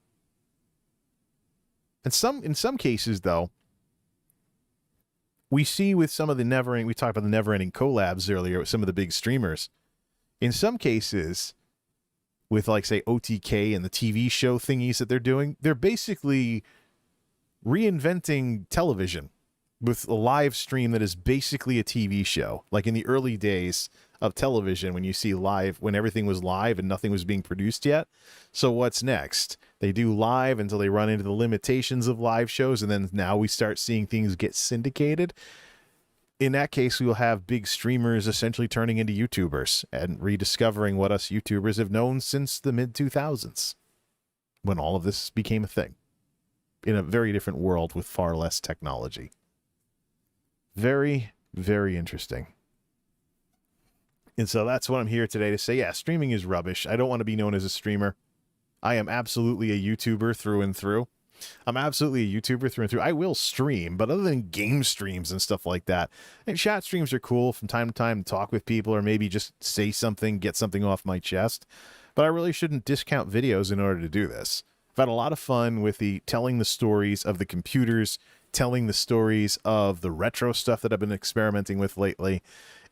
And in some cases, though, we see with some of the we talked about the never-ending collabs earlier with some of the big streamers. In some cases, with like, say, OTK and the TV show thingies that they're doing, they're basically reinventing television with a live stream that is basically a TV show. Like in the early days of television, when you see live, when everything was live and nothing was being produced yet. So what's next? They do live until they run into the limitations of live shows, and then now we start seeing things get syndicated. In that case, we will have big streamers essentially turning into YouTubers and rediscovering what us YouTubers have known since the mid-2000s, when all of this became a thing in a very different world with far less technology. Very, very interesting. And so that's what I'm here today to say. Yeah, streaming is rubbish. I don't want to be known as a streamer. I am absolutely a YouTuber through and through. I'm absolutely a YouTuber through and through. I will stream, but other than game streams and stuff like that, and chat streams are cool from time to time to talk with people or maybe just say something, get something off my chest. But I really shouldn't discount videos in order to do this. I've had a lot of fun with telling the stories of the computers, telling the stories of the retro stuff that I've been experimenting with lately.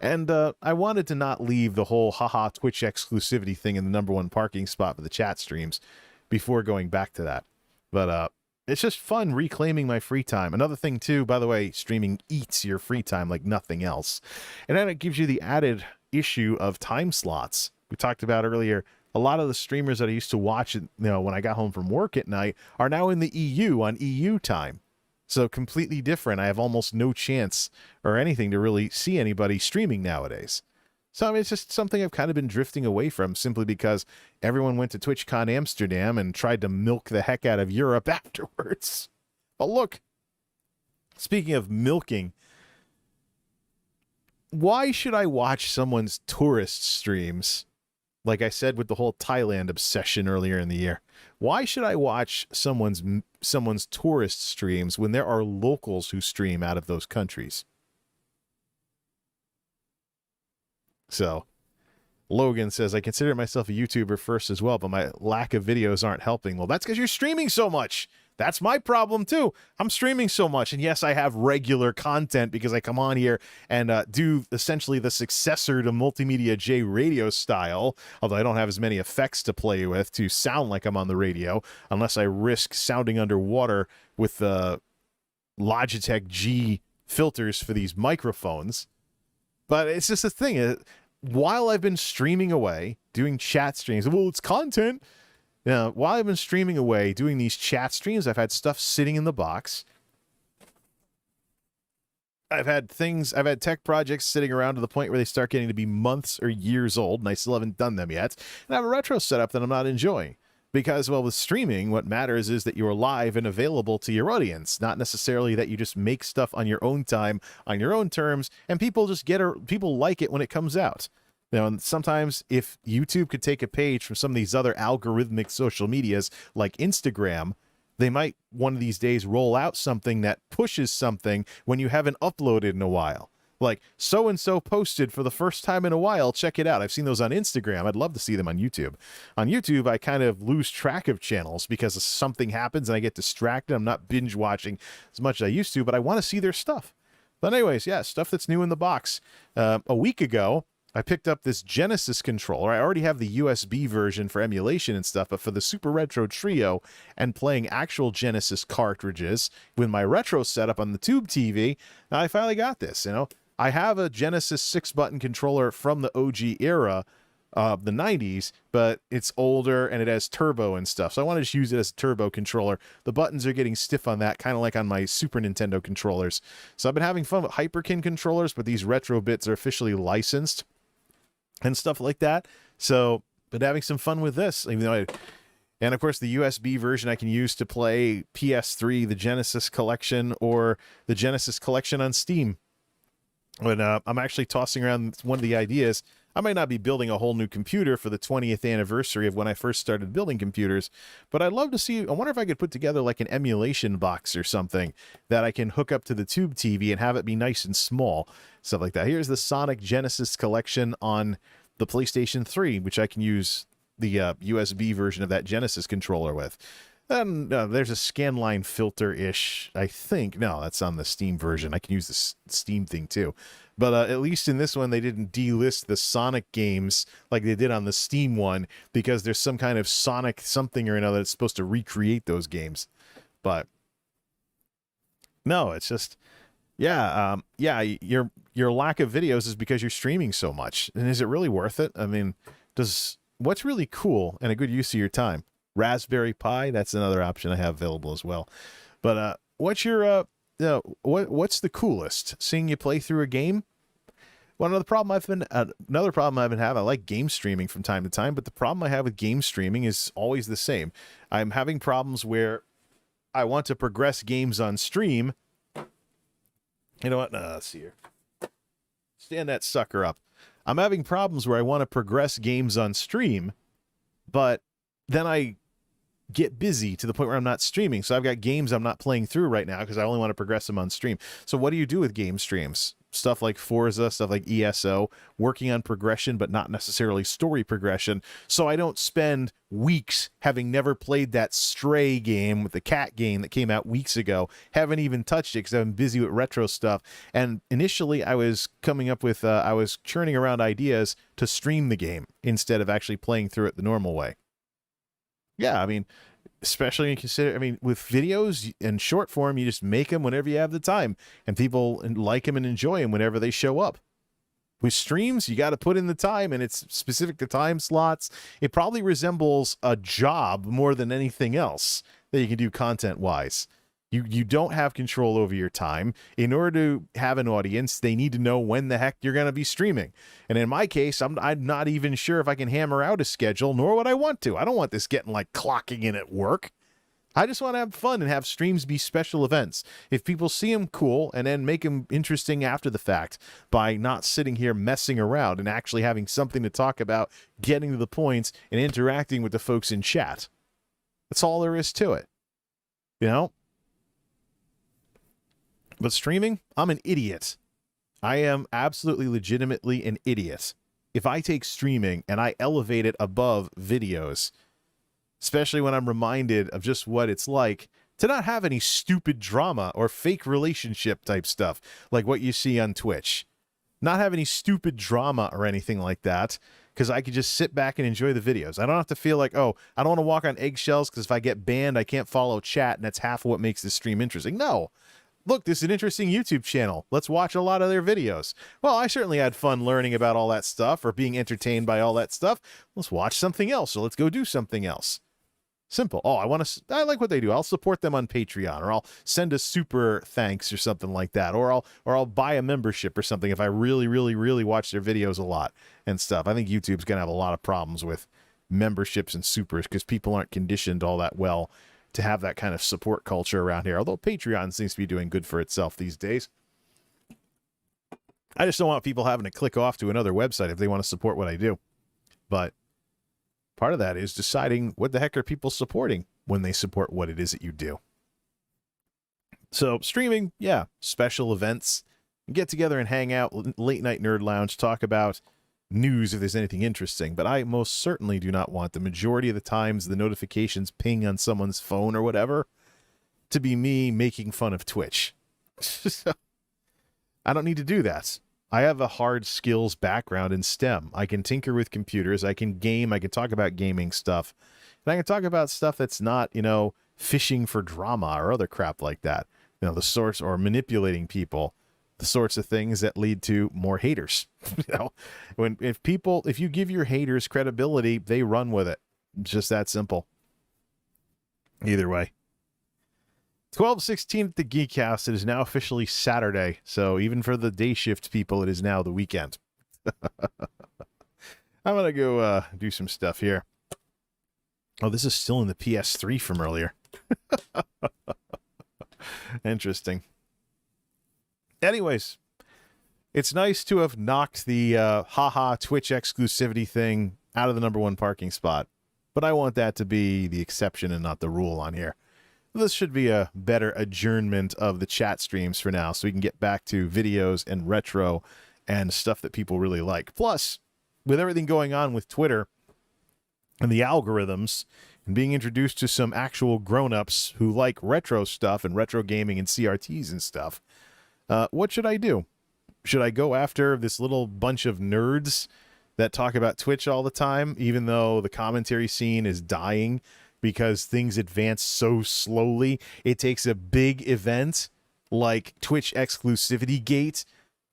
And I wanted to not leave the whole haha Twitch exclusivity thing in the #1 parking spot for the chat streams before going back to that. But it's just fun reclaiming my free time. Another thing, too, by the way, streaming eats your free time like nothing else. And then it gives you the added issue of time slots. We talked about earlier, a lot of the streamers that I used to watch, when I got home from work at night are now in the EU on EU time. So completely different. I have almost no chance or anything to really see anybody streaming nowadays. So I mean, it's just something I've kind of been drifting away from simply because everyone went to TwitchCon Amsterdam and tried to milk the heck out of Europe afterwards. But look, speaking of milking, why should I watch someone's tourist streams? Like I said with the whole Thailand obsession earlier in the year, why should I watch someone's tourist streams when there are locals who stream out of those countries? So, Logan says, I consider myself a YouTuber first as well, but my lack of videos aren't helping. Well, that's because you're streaming so much. That's my problem, too. I'm streaming so much. And yes, I have regular content because I come on here and do essentially the successor to MultimediaJay radio style, although I don't have as many effects to play with to sound like I'm on the radio, unless I risk sounding underwater with the Logitech G filters for these microphones. But it's just a thing. While I've been streaming away, doing chat streams, well, it's content. While I've been streaming away, doing these chat streams, I've had stuff sitting in the box. I've had tech projects sitting around to the point where they start getting to be months or years old, and I still haven't done them yet. And I have a retro setup that I'm not enjoying. Because, well, with streaming, what matters is that you're live and available to your audience, not necessarily that you just make stuff on your own time, on your own terms, and people like it when it comes out. And sometimes if YouTube could take a page from some of these other algorithmic social medias like Instagram, they might one of these days roll out something that pushes something when you haven't uploaded in a while. Like, so-and-so posted for the first time in a while, check it out. I've seen those on Instagram. I'd love to see them on YouTube. On YouTube, I kind of lose track of channels because something happens and I get distracted. I'm not binge-watching as much as I used to, but I want to see their stuff. But anyways, yeah, stuff that's new in the box. A week ago, I picked up this Genesis controller. I already have the USB version for emulation and stuff, but for the Super Retro Trio and playing actual Genesis cartridges with my retro setup on the Tube TV, now I finally got this, I have a Genesis 6-button controller from the OG era of the 90s, but it's older and it has turbo and stuff. So I want to just use it as a turbo controller. The buttons are getting stiff on that, kind of like on my Super Nintendo controllers. So I've been having fun with Hyperkin controllers, but these retro bits are officially licensed and stuff like that. So been having some fun with this, even though and of course the USB version I can use to play PS3, the Genesis collection, or the Genesis collection on Steam. When I'm actually tossing around one of the ideas, I might not be building a whole new computer for the 20th anniversary of when I first started building computers, but I'd love to see, I wonder if I could put together like an emulation box or something that I can hook up to the Tube TV and have it be nice and small, stuff like that. Here's the Sonic Genesis collection on the PlayStation 3, which I can use the USB version of that Genesis controller with. And there's a scanline filter-ish, I think. No, that's on the Steam version. I can use the Steam thing, too. But at least in this one, they didn't delist the Sonic games like they did on the Steam one, because there's some kind of Sonic something or another that's supposed to recreate those games. But no, it's just, yeah, your lack of videos is because you're streaming so much. And is it really worth it? I mean, what's really cool and a good use of your time? Raspberry Pi, that's another option I have available as well. But what's your what's the coolest? Seeing you play through a game? Well, another problem I've been having, I like game streaming from time to time, but the problem I have with game streaming is always the same. I'm having problems where I want to progress games on stream, You know what? Let's see here. Stand that sucker up. I'm having problems where I want to progress games on stream, but then I get busy to the point where I'm not streaming. So I've got games I'm not playing through right now because I only want to progress them on stream. So what do you do with game streams? Stuff like Forza, stuff like ESO, working on progression, but not necessarily story progression. So I don't spend weeks having never played that Stray game with the cat game that came out weeks ago. Haven't even touched it because I've been busy with retro stuff. And initially I was coming up with, I was churning around ideas to stream the game instead of actually playing through it the normal way. Yeah, I mean, especially when you consider, I mean, with videos and short form, you just make them whenever you have the time, and people like them and enjoy them whenever they show up. With streams, you got to put in the time, and it's specific to time slots. It probably resembles a job more than anything else that you can do content-wise. You don't have control over your time. In order to have an audience, they need to know when the heck you're going to be streaming. And in my case, I'm not even sure if I can hammer out a schedule, nor would I want to. I don't want this getting like clocking in at work. I just want to have fun and have streams be special events. If people see them, cool, and then make them interesting after the fact by not sitting here messing around and actually having something to talk about, getting to the points, and interacting with the folks in chat. That's all there is to it. You know? But streaming, I'm an idiot. I am absolutely legitimately an idiot. If I take streaming and I elevate it above videos, especially when I'm reminded of just what it's like to not have any stupid drama or fake relationship type stuff like what you see on Twitch. Not have any stupid drama or anything like that, because I could just sit back and enjoy the videos. I don't have to feel like, oh, I don't want to walk on eggshells because if I get banned, I can't follow chat, and that's half of what makes this stream interesting. No. Look, this is an interesting YouTube channel. Let's watch a lot of their videos. Well, I certainly had fun learning about all that stuff or being entertained by all that stuff. Let's watch something else, or let's go do something else. Simple. Oh, I like what they do. I'll support them on Patreon, or I'll send a super thanks or something like that, or I'll buy a membership or something if I really, really, really watch their videos a lot and stuff. I think YouTube's going to have a lot of problems with memberships and supers because people aren't conditioned all that well to have that kind of support culture around here, although Patreon seems to be doing good for itself these days. I just don't want people having to click off to another website if they want to support what I do. But part of that is deciding what the heck are people supporting when they support what it is that you do. So streaming, yeah, special events, get together and hang out, late night nerd lounge, talk about news if there's anything interesting, but I most certainly do not want the majority of the times the notifications ping on someone's phone or whatever to be me making fun of Twitch. So, I don't need to do that. I have a hard skills background in STEM. I can tinker with computers, I can game, I can talk about gaming stuff, and I can talk about stuff that's not, fishing for drama or other crap like that. The source, or manipulating people. The sorts of things that lead to more haters. If you give your haters credibility, they run with it. It's just that simple. Either way. 12:16 at the Geek House. It is now officially Saturday, so even for the day shift people, it is now the weekend. I'm gonna go do some stuff here. Oh, this is still in the PS3 from earlier. Interesting. Anyways, it's nice to have knocked the haha Twitch exclusivity thing out of the #1 parking spot, but I want that to be the exception and not the rule on here. This should be a better adjournment of the chat streams for now, so we can get back to videos and retro and stuff that people really like. Plus, with everything going on with Twitter and the algorithms and being introduced to some actual grown-ups who like retro stuff and retro gaming and CRTs and stuff, what should I do? Should I go after this little bunch of nerds that talk about Twitch all the time, even though the commentary scene is dying because things advance so slowly? It takes a big event like Twitch exclusivity gate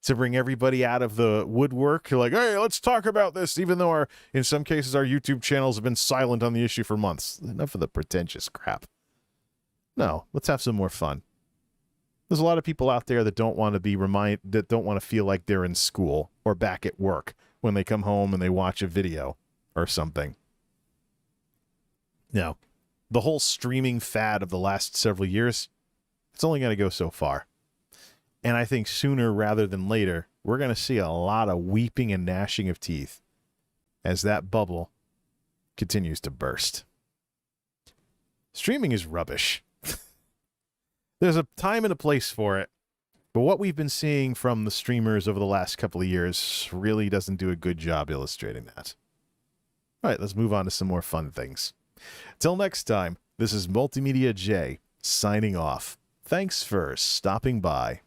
to bring everybody out of the woodwork. You're like, hey, let's talk about this, even though in some cases our YouTube channels have been silent on the issue for months. Enough of the pretentious crap. No, let's have some more fun. There's a lot of people out there that don't want to feel like they're in school or back at work when they come home and they watch a video or something. No, the whole streaming fad of the last several years, it's only going to go so far. And I think sooner rather than later, we're going to see a lot of weeping and gnashing of teeth as that bubble continues to burst. Streaming is rubbish. There's a time and a place for it, but what we've been seeing from the streamers over the last couple of years really doesn't do a good job illustrating that. All right, let's move on to some more fun things. Till next time, this is MultimediaJay signing off. Thanks for stopping by.